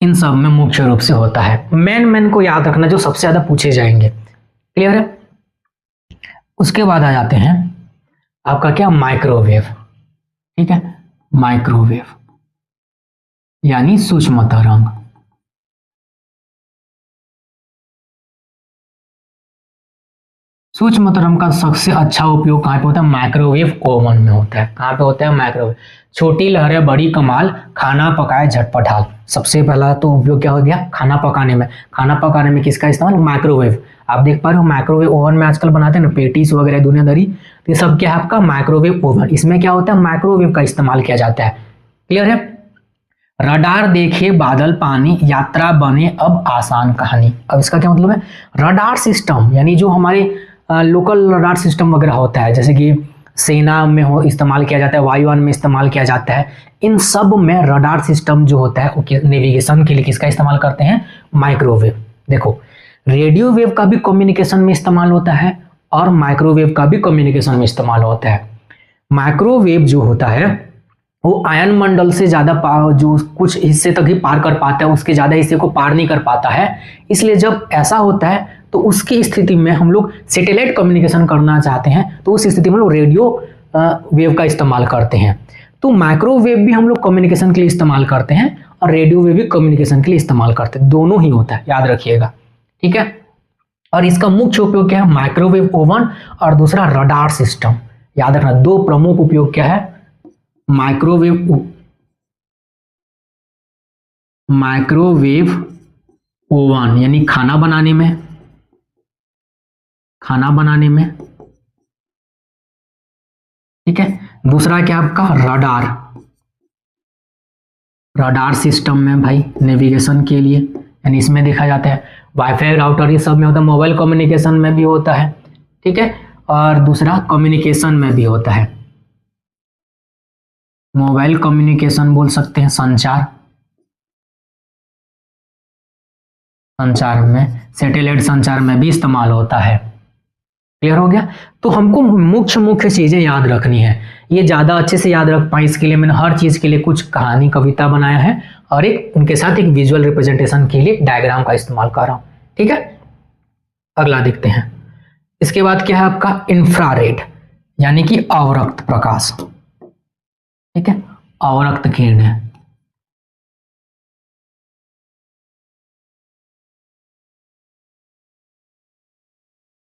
इन सब में मुख्य रूप से होता है। मेन को याद रखना, जो सबसे ज्यादा पूछे जाएंगे, क्लियर है। उसके बाद आ जाते हैं आपका क्या, माइक्रोवेव, ठीक है, माइक्रोवेव यानी सूक्ष्म तरंग। सूक्ष्म तरंग का सबसे अच्छा उपयोग कहाँ पे होता है, माइक्रोवेव ओवन में होता है। कहाँ पे होता है, माइक्रोवेव। छोटी लहरें बड़ी कमाल, खाना पकाए झटपट हाल। सबसे पहला तो उपयोग क्या हो गया, खाना पकाने में। खाना पकाने में किसका इस्तेमाल, माइक्रोवेव। आप देख पा रहे हो माइक्रोवेव ओवन में आजकल बनाते हैं ना, पेटीज वगैरह दुनियादारी, तो ये सब क्या है आपका, माइक्रोवेव ओवन। इसमें क्या होता है, माइक्रोवेव का इस्तेमाल किया जाता है, क्लियर है। रडार देखे बादल पानी, यात्रा बने अब आसान कहानी। अब इसका क्या मतलब है, रडार सिस्टम यानी जो हमारे लोकल रडार सिस्टम वगैरह होता है, जैसे कि सेना में हो इस्तेमाल किया जाता है, वायुयान में इस्तेमाल किया जाता है, इन सब में रडार सिस्टम जो होता है नेविगेशन के लिए किसका इस्तेमाल करते हैं, माइक्रोवेव। देखो, रेडियो वेव का भी कम्युनिकेशन में इस्तेमाल होता है और माइक्रोवेव का भी कम्युनिकेशन में इस्तेमाल होता है। माइक्रोवेव जो होता है वो आयन मंडल से ज्यादा जो कुछ हिस्से तक ही पार कर पाता है, उसके ज्यादा हिस्से को पार नहीं कर पाता है। इसलिए जब ऐसा होता है तो उसकी स्थिति में हम लोग सैटेलाइट कम्युनिकेशन करना चाहते हैं, तो उस स्थिति में लोग रेडियो वेव का इस्तेमाल करते हैं। तो माइक्रोवेव भी हम लोग कम्युनिकेशन के लिए इस्तेमाल करते हैं और रेडियो वेव भी कम्युनिकेशन के लिए इस्तेमाल करते हैं, दोनों ही होता है, याद रखिएगा, ठीक है। और इसका मुख्य उपयोग क्या है, माइक्रोवेव ओवन और दूसरा रडार सिस्टम। याद रखना, दो प्रमुख उपयोग क्या है, माइक्रोवेव ओवन यानी खाना बनाने में, ठीक है। दूसरा क्या आपका, रडार सिस्टम में भाई, नेविगेशन के लिए, यानी इसमें देखा जाता है। वाईफाई राउटर ये सब में होता है, मोबाइल कम्युनिकेशन में भी होता है, ठीक है। और दूसरा कम्युनिकेशन में भी होता है, मोबाइल कम्युनिकेशन बोल सकते हैं, संचार में, सैटेलाइट संचार में भी इस्तेमाल होता है, क्लियर हो गया। तो हमको मुख्य चीजें याद रखनी है। ये ज्यादा अच्छे से याद रख पाए इसके लिए मैंने हर चीज के लिए कुछ कहानी कविता बनाया है और एक उनके साथ एक विजुअल रिप्रेजेंटेशन के लिए डायग्राम का इस्तेमाल कर रहा हूं, ठीक है। अगला देखते हैं। इसके बाद क्या है आपका, इंफ्रारेड। यानी कि अवरक्त प्रकाश, ठीक है, अवरक्त किरणें।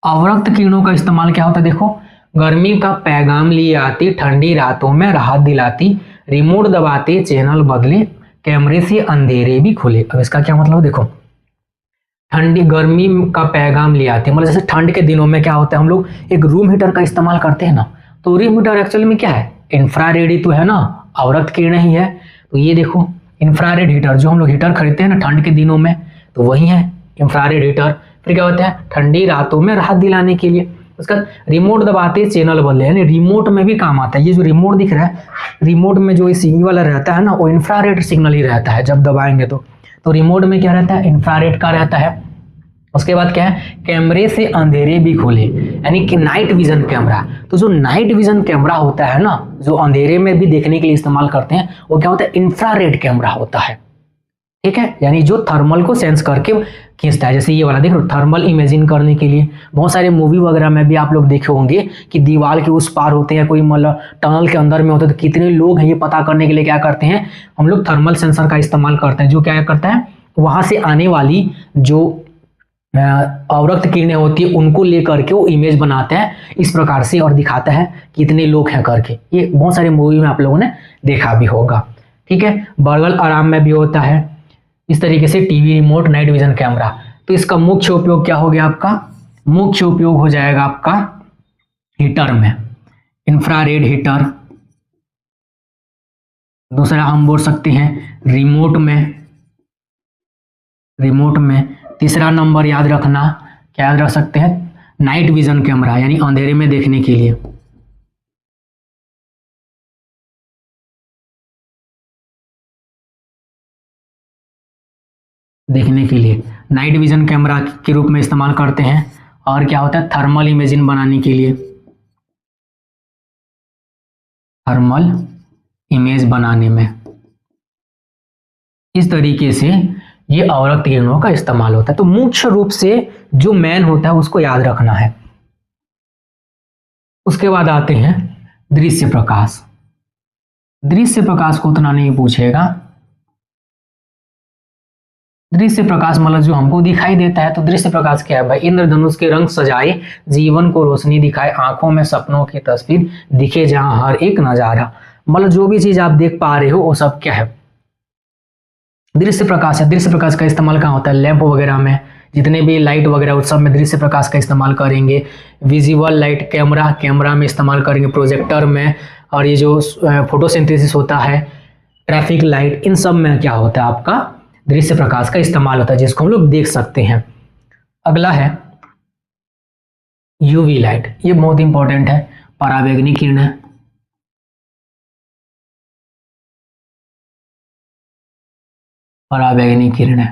अवरक्त किरणों का इस्तेमाल क्या होता है, देखो, गर्मी का पैगाम लिए आती, ठंडी रातों में राहत दिलाती, रिमोट दबाते चैनल बदले, कैमरे से अंधेरे भी खुले। अब इसका क्या मतलब, देखो, ठंडी गर्मी का पैगाम ले आती है, मतलब जैसे ठंड के दिनों में क्या होता है, हम लोग एक रूम हीटर का इस्तेमाल करते हैं ना, तो रूम हीटर एक्चुअली में क्या है, इंफ्रारेड ही तो है ना, अवरक्त किरणें ही है। तो ये देखो इंफ्रारेड हीटर, जो हम लोग हीटर खरीदते हैं ना ठंड के दिनों में, तो वही है इंफ्रारेड हीटर। फिर क्या होता है, ठंडी रातों में राहत दिलाने के लिए। उसका रिमोट दबाते चैनल बदले, यानी रिमोट में भी काम आता है। ये जो रिमोट दिख रहा है, रिमोट में जो इस वाला रहता है ना, वो इंफ्रारेड सिग्नल ही रहता है, जब दबाएंगे तो रिमोट में क्या रहता है, इंफ्रारेड का रहता है। उसके बाद क्या है, कैमरे से अंधेरे भी खुले, यानी कि नाइट विजन कैमरा। तो जो नाइट विजन कैमरा होता है ना, जो अंधेरे में भी देखने के लिए इस्तेमाल करते हैं, वो क्या होता है, इंफ्रारेड कैमरा होता है, ठीक है, यानी जो थर्मल को सेंस करके खींचता है। जैसे ये वाला देख लो, थर्मल इमेजिन करने के लिए बहुत सारे मूवी वगैरह में भी आप लोग देखे होंगे कि दीवार के उस पार होते हैं, कोई मतलब टनल के अंदर में होते हैं, तो कितने लोग हैं ये पता करने के लिए क्या करते हैं, हम लोग थर्मल सेंसर का इस्तेमाल करते हैं, जो क्या करता है, वहां से आने वाली जो अवरक्त किरणें होती है उनको लेकर के वो इमेज बनाते हैं इस प्रकार से, और दिखाता है कितने लोग हैं करके। ये बहुत सारे मूवी में आप लोगों ने देखा भी होगा, ठीक है। बगल आराम में भी होता है इस तरीके से, TV remote, night vision camera. तो इसका मुख्य उपयोग क्या हो गया, आपका मुख्य उपयोग हो जाएगा आपका हीटर में, इंफ्रारेड हीटर। दूसरा हम बोल सकते हैं रिमोट में। तीसरा नंबर याद रखना, क्या याद रख सकते हैं, नाइट विजन कैमरा, यानी अंधेरे में देखने के लिए। नाइट विजन कैमरा के रूप में इस्तेमाल करते हैं। और क्या होता है, थर्मल इमेजिन बनाने के लिए, थर्मल इमेज बनाने में। इस तरीके से ये अवरक्त किरणों का इस्तेमाल होता है। तो मुख्य रूप से जो मेन होता है उसको याद रखना है। उसके बाद आते हैं दृश्य प्रकाश। दृश्य प्रकाश को उतना नहीं पूछेगा। दृश्य प्रकाश मतलब जो हमको दिखाई देता है। तो दृश्य प्रकाश क्या है भाई, इंद्रधनुष के रंग सजाए, जीवन को रोशनी दिखाए, आंखों में सपनों की तस्वीर दिखे जहां हर एक नजारा। मतलब जो भी चीज आप देख पा रहे हो वो सब क्या है, दृश्य प्रकाश है। दृश्य प्रकाश का इस्तेमाल कहाँ होता है, लैंप वगैरह में, जितने भी लाइट वगैरह उस सब में दृश्य प्रकाश का इस्तेमाल करेंगे। विजुअल लाइट, कैमरा में इस्तेमाल करेंगे, प्रोजेक्टर में, और ये जो फोटोसिंथेसिस होता है, ट्रैफिक लाइट, इन सब में क्या होता है, आपका दृश्य प्रकाश का इस्तेमाल होता है, जिसको हम लोग देख सकते हैं। अगला है यूवी लाइट। ये बहुत इंपॉर्टेंट है, परावैंगनी किरणें। परावैंगनी किरणें,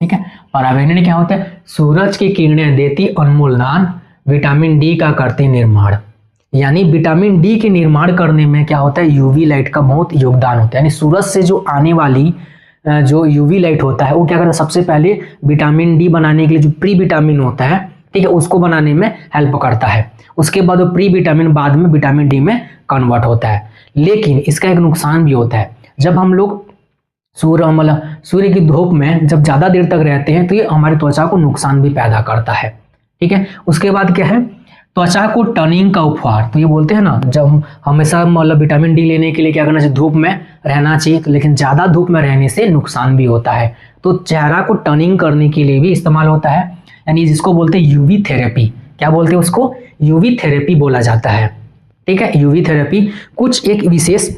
ठीक है। परावैंगनी क्या होता है, सूरज की किरणें देती अनमोल दान, विटामिन डी का करती निर्माण। यानी विटामिन डी के निर्माण करने में क्या होता है, यूवी लाइट का बहुत योगदान होता है। यानी सूरज से जो आने वाली जो यूवी लाइट होता है वो क्या करता है, सबसे पहले विटामिन डी बनाने के लिए जो प्री विटामिन होता है, ठीक है, उसको बनाने में हेल्प करता है। उसके बाद वो प्री विटामिन बाद में विटामिन डी में कन्वर्ट होता है। लेकिन इसका एक नुकसान भी होता है, जब हम लोग सूर्य की धूप में जब ज़्यादा देर तक रहते हैं तो ये हमारी त्वचा को नुकसान भी पैदा करता है, ठीक है। उसके बाद क्या है, त्वचा को टनिंग का उपहार। तो ये बोलते हैं ना, जब हमेशा मतलब विटामिन डी लेने के लिए क्या करना चाहिए, धूप में रहना चाहिए, लेकिन ज़्यादा धूप में रहने से नुकसान भी होता है। तो चेहरा को टनिंग करने के लिए भी इस्तेमाल होता है, यानी जिसको बोलते हैं यूवी थेरेपी। क्या बोलते हैं उसको, यूवी थेरेपी बोला जाता है, ठीक है। यूवी थेरेपी कुछ एक विशेष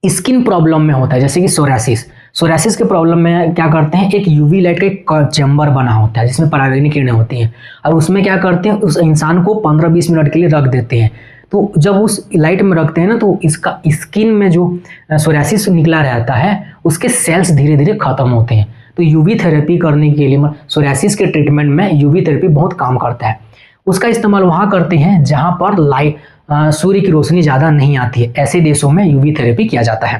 स्किन प्रॉब्लम में होता है, जैसे कि सोरासिस के प्रॉब्लम में क्या करते हैं, एक यूवी लाइट का एक चैम्बर बना होता है जिसमें परावैंगनी किरणें होती हैं, और उसमें क्या करते हैं, उस इंसान को 15-20 मिनट के लिए रख देते हैं। तो जब उस लाइट में रखते हैं ना, तो इसका स्किन में जो सोरासिस निकला रहता है उसके सेल्स धीरे धीरे खत्म होते हैं। तो यूवी थेरेपी करने के लिए, सोरासिस के ट्रीटमेंट में यूवी थेरेपी बहुत काम करता है। उसका इस्तेमाल वहाँ करते हैं जहाँ पर सूर्य की रोशनी ज़्यादा नहीं आती है, ऐसे देशों में यूवी थेरेपी किया जाता है,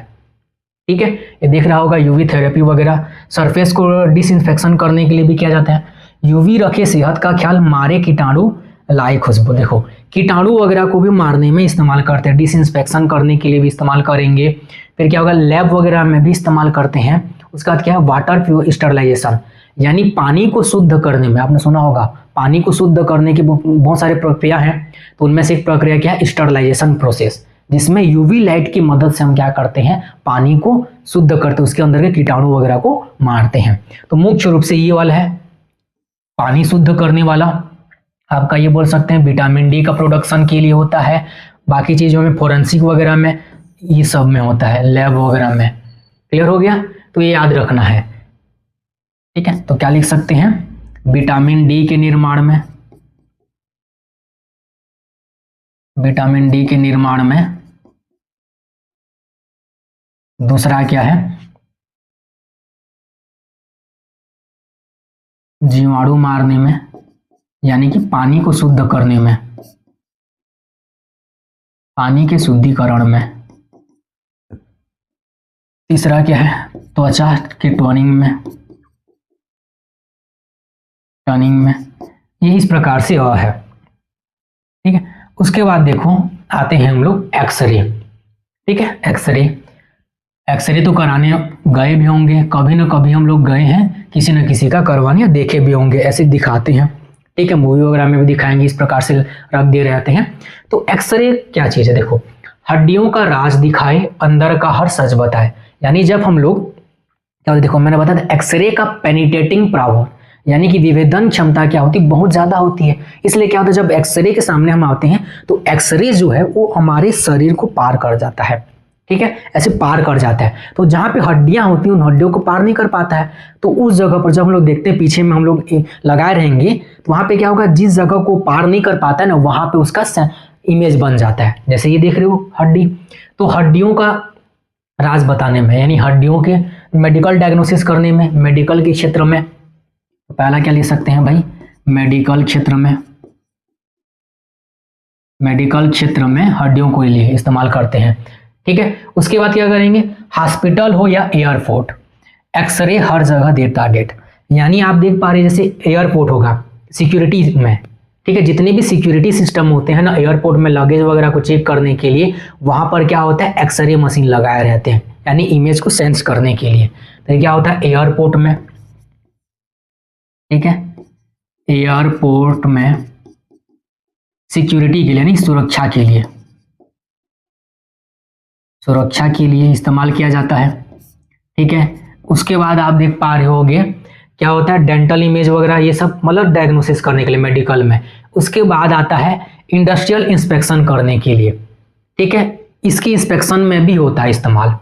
ठीक है। ये देख रहा होगा यूवी थेरेपी वगैरह। सरफेस को डिसइंफेक्शन करने के लिए भी किया जाता है। यूवी रखे सेहत का ख्याल, मारे कीटाणु लाई खुशबू। देखो कीटाणु वगैरह को भी मारने में इस्तेमाल करते हैं, डिसइंफेक्शन करने के लिए भी इस्तेमाल करेंगे। फिर क्या होगा, लैब वगैरह में भी इस्तेमाल करते हैं। उसके बाद क्या है, वाटर प्योर स्टरलाइजेशन, यानी पानी को शुद्ध करने में, आपने सुना होगा पानी को शुद्ध करने की बहुत सारी प्रक्रिया हैं, तो उनमें से एक प्रक्रिया क्या है, स्टरलाइजेशन प्रोसेस, जिसमें यूवी लाइट की मदद से हम क्या करते हैं, पानी को शुद्ध करते हैं, उसके अंदर के कीटाणु वगैरह को मारते हैं। तो मुख्य रूप से ये वाला है पानी शुद्ध करने वाला। आपका ये बोल सकते हैं विटामिन डी का प्रोडक्शन के लिए होता है, बाकी चीज़ों में फोरेंसिक वगैरह में, ये सब में होता है, लैब वगैरह में। क्लियर हो गया, तो ये याद रखना है। ठीक है, तो क्या लिख सकते हैं, विटामिन डी के निर्माण में, विटामिन डी के निर्माण में। दूसरा क्या है, जीवाणु मारने में, यानी कि पानी को शुद्ध करने में, पानी के शुद्धिकरण में। तीसरा क्या है, त्वचा के टोनिंग में, टर्निंग में। ये इस प्रकार से है। ठीक है, उसके बाद देखो आते हैं हम लोग एक्सरे। ठीक है, एक्सरे, एक्सरे तो कराने गए भी होंगे, कभी ना कभी हम लोग गए हैं किसी न किसी का करवाने, या देखे भी होंगे, ऐसे दिखाते हैं। ठीक है, मूवी वगैरह में भी दिखाएंगे, इस प्रकार से रख दे रहते हैं। तो एक्सरे क्या चीज़ है, देखो हड्डियों का राज दिखाए, अंदर का हर सच बताए। यानी जब हम लोग क्या होता है, देखो मैंने बताया था एक्सरे का पेनिट्रेटिंग पावर, यानी कि विभेदन क्षमता क्या होती है, बहुत ज़्यादा होती है। इसलिए क्या होता है, जब एक्सरे के सामने हम आते हैं तो एक्सरे जो है वो हमारे शरीर को पार कर जाता है। ठीक है, ऐसे पार कर जाता है। तो जहाँ पे हड्डियाँ होती हैं उन हड्डियों को पार नहीं कर पाता है। तो उस जगह पर जब हम लोग देखते हैं, पीछे में हम लोग लगाए रहेंगे, तो वहाँ पे क्या होगा, जिस जगह को पार नहीं कर पाता है ना, वहाँ पे उसका इमेज बन जाता है। जैसे ये देख रहे हो हड्डी, तो हड्डियों का राज बताने में, यानी हड्डियों के मेडिकल डायग्नोसिस करने में, मेडिकल के क्षेत्र में, तो पहला क्या ले सकते हैं भाई, मेडिकल क्षेत्र में, मेडिकल क्षेत्र में हड्डियों को लिए इस्तेमाल करते हैं। ठीक है, उसके बाद क्या करेंगे, हॉस्पिटल हो या एयरपोर्ट, एक्सरे हर जगह देता डेट। यानी आप देख पा रहे हैं, जैसे एयरपोर्ट होगा सिक्योरिटी में, ठीक है, जितने भी सिक्योरिटी सिस्टम होते हैं ना एयरपोर्ट में, लगेज वगैरह को चेक करने के लिए वहां पर क्या होता है, एक्सरे मशीन लगाए रहते हैं, यानी इमेज को सेंस करने के लिए। तो क्या होता है एयरपोर्ट में, ठीक है, एयरपोर्ट में सिक्योरिटी के लिए, यानी सुरक्षा के लिए, सुरक्षा के लिए इस्तेमाल किया जाता है। ठीक है, उसके बाद आप देख पा रहे होगे क्या होता है, डेंटल इमेज वगैरह, ये सब मतलब डायग्नोसिस करने के लिए मेडिकल में। उसके बाद आता है इंडस्ट्रियल इंस्पेक्शन करने के लिए। ठीक है, इसकी इंस्पेक्शन में भी होता है इस्तेमाल।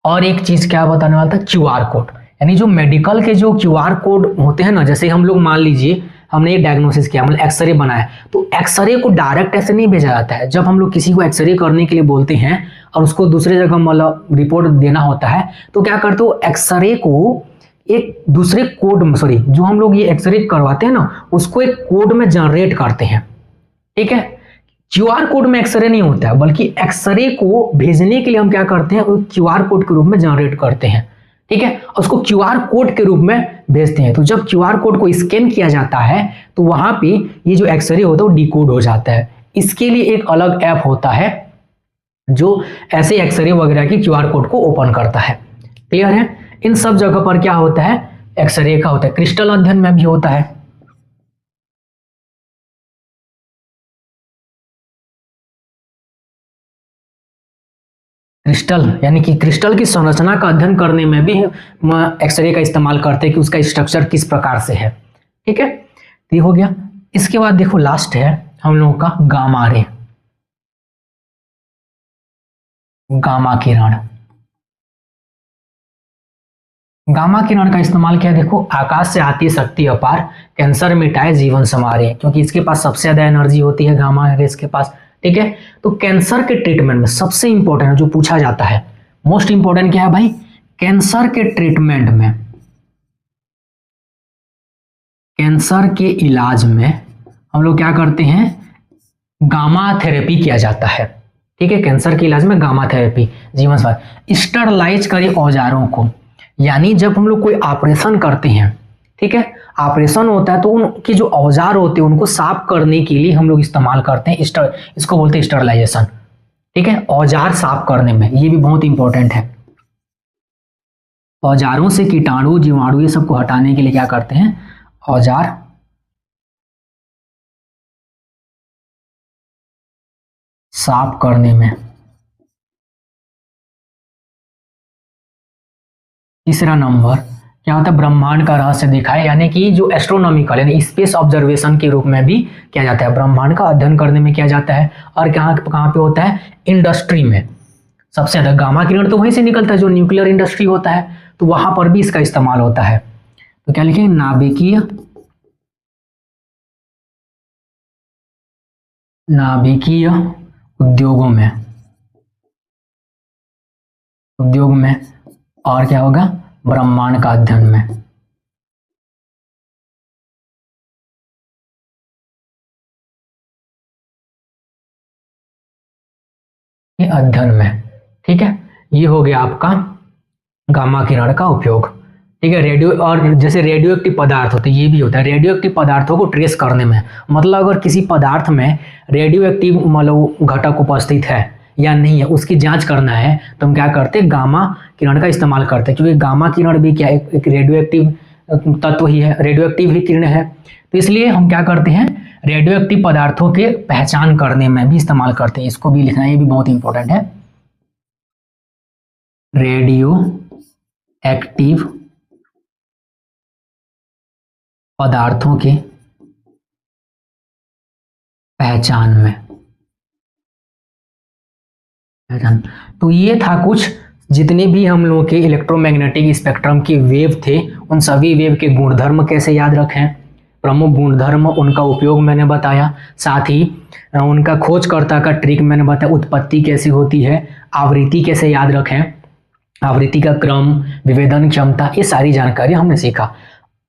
और एक चीज क्या बताने वाला था, क्यूआर कोड, यानी जो मेडिकल के जो क्यूआर कोड होते हैं ना, जैसे हम लोग मान लीजिए हमने ये डायग्नोसिस किया, मतलब एक्सरे बनाया, तो एक्सरे को डायरेक्ट ऐसे नहीं भेजा जाता है। जब हम लोग किसी को एक्सरे करने के लिए बोलते हैं और उसको दूसरे जगह मतलब रिपोर्ट देना होता है, तो क्या करते हो, एक्सरे को एक दूसरे कोड में, सॉरी, जो हम लोग ये एक्सरे करवाते हैं ना, उसको एक कोड में जनरेट करते हैं। ठीक है, क्यूआर कोड में एक्सरे नहीं होता है, बल्कि एक्सरे को भेजने के लिए हम क्या करते हैं, क्यूआर कोड के रूप में जनरेट करते हैं। ठीक है, उसको क्यूआर कोड के रूप में भेजते हैं। तो जब क्यूआर कोड को स्कैन किया जाता है तो वहां पे ये जो एक्सरे होता है वो डिकोड हो जाता है। इसके लिए एक अलग ऐप होता है जो ऐसे एक्सरे वगैरह की क्यूआर कोड को ओपन करता है। क्लियर है, इन सब जगह पर क्या होता है, एक्सरे का होता है। क्रिस्टल अध्ययन में भी होता है। क्रिस्टल, यानी कि क्रिस्टल की संरचना का अध्ययन करने में भी एक्सरे का इस्तेमाल करते हैं कि उसका स्ट्रक्चर किस प्रकार से है। ठीक है, ये हो गया। इसके बाद देखो लास्ट है हम लोगों का गामा रे, गामा किरण। गामा किरण का इस्तेमाल क्या है, देखो आकाश से आती शक्ति अपार, कैंसर मिटाए जीवन संवारे, क्योंकि इसके पास सबसे ज्यादा एनर्जी होती है गामा रेस के पास। ठीक है, तो कैंसर के ट्रीटमेंट में सबसे इंपॉर्टेंट जो पूछा जाता है, मोस्ट इंपॉर्टेंट क्या है भाई, कैंसर के ट्रीटमेंट में, कैंसर के इलाज में हम लोग क्या करते हैं, गामा थेरेपी किया जाता है। ठीक है, कैंसर के इलाज में गामा थेरेपी, जीवन संवार। स्टरलाइज करे औजारों को, यानी जब हम लोग कोई ऑपरेशन करते हैं, ठीक है। ऑपरेशन होता है तो उनके जो औजार होते हैं उनको साफ करने के लिए हम लोग इस्तेमाल करते हैं इसको बोलते हैं स्टरलाइजेशन। ठीक है, औजार साफ करने में ये भी बहुत इंपॉर्टेंट है। औजारों से कीटाणु जीवाणु ये सबको हटाने के लिए क्या करते हैं, औजार साफ करने में। तीसरा नंबर क्या होता है, ब्रह्मांड का रहस्य दिखाए, यानी कि जो एस्ट्रोनॉमिकल यानी स्पेस ऑब्जर्वेशन के रूप में भी किया जाता है, ब्रह्मांड का अध्ययन करने में किया जाता है। और कहाँ कहाँ पे होता है, इंडस्ट्री में सबसे ज्यादा। गामा किरण तो वहीं से निकलता है जो न्यूक्लियर इंडस्ट्री होता है, तो वहां पर भी इसका इस्तेमाल होता है। तो क्या लिखेंगे, नाभिकीय उद्योग में और क्या होगा, ब्रह्मांड का अध्ययन में। ये अध्ययन में, ठीक है। ये हो गया आपका गामा किरण का उपयोग। ठीक है, रेडियो और जैसे रेडियो एक्टिव पदार्थ होते हैं, ये भी होता है रेडियो एक्टिव पदार्थों को ट्रेस करने में। मतलब अगर किसी पदार्थ में रेडियो एक्टिव मतलब घटक उपस्थित है या नहीं है, उसकी जांच करना है तो हम क्या करते हैं, गामा किरण का इस्तेमाल करते हैं, क्योंकि गामा किरण भी क्या एक रेडियो एक्टिव तत्व ही है, रेडियो एक्टिव ही किरण है। तो इसलिए हम क्या करते हैं, रेडियो एक्टिव पदार्थों के पहचान करने में भी इस्तेमाल करते हैं। इसको भी लिखना, ये भी बहुत इंपॉर्टेंट है। रेडियो एक्टिव पदार्थों के पहचान में। तो ये था कुछ जितने भी हम लोगों के इलेक्ट्रोमैग्नेटिक स्पेक्ट्रम के वेव थे, उन सभी वेव के गुणधर्म कैसे याद रखें, प्रमुख गुणधर्म, उनका उपयोग मैंने बताया, साथ ही उनका खोजकर्ता का ट्रिक मैंने बताया, उत्पत्ति कैसे होती है, आवृत्ति कैसे याद रखें, आवृत्ति का क्रम, विभेदन क्षमता, ये सारी जानकारी हमने सीखा।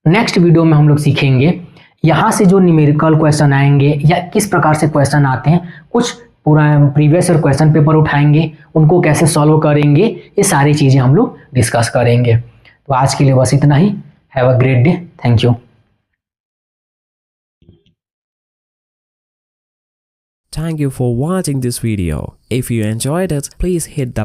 नेक्स्ट वीडियो में हम लोग सीखेंगे यहाँ से जो न्यूमेरिकल क्वेश्चन आएंगे या किस प्रकार से क्वेश्चन आते हैं, कुछ पूरा प्रीवियस ईयर क्वेश्चन पेपर उठाएंगे, उनको कैसे सॉल्व करेंगे, ये सारी चीज़ें हम लोग डिस्कस करेंगे। तो आज के लिए बस इतना ही। Have a great day, thank you. Thank you for watching this video. If you enjoyed it, please hit the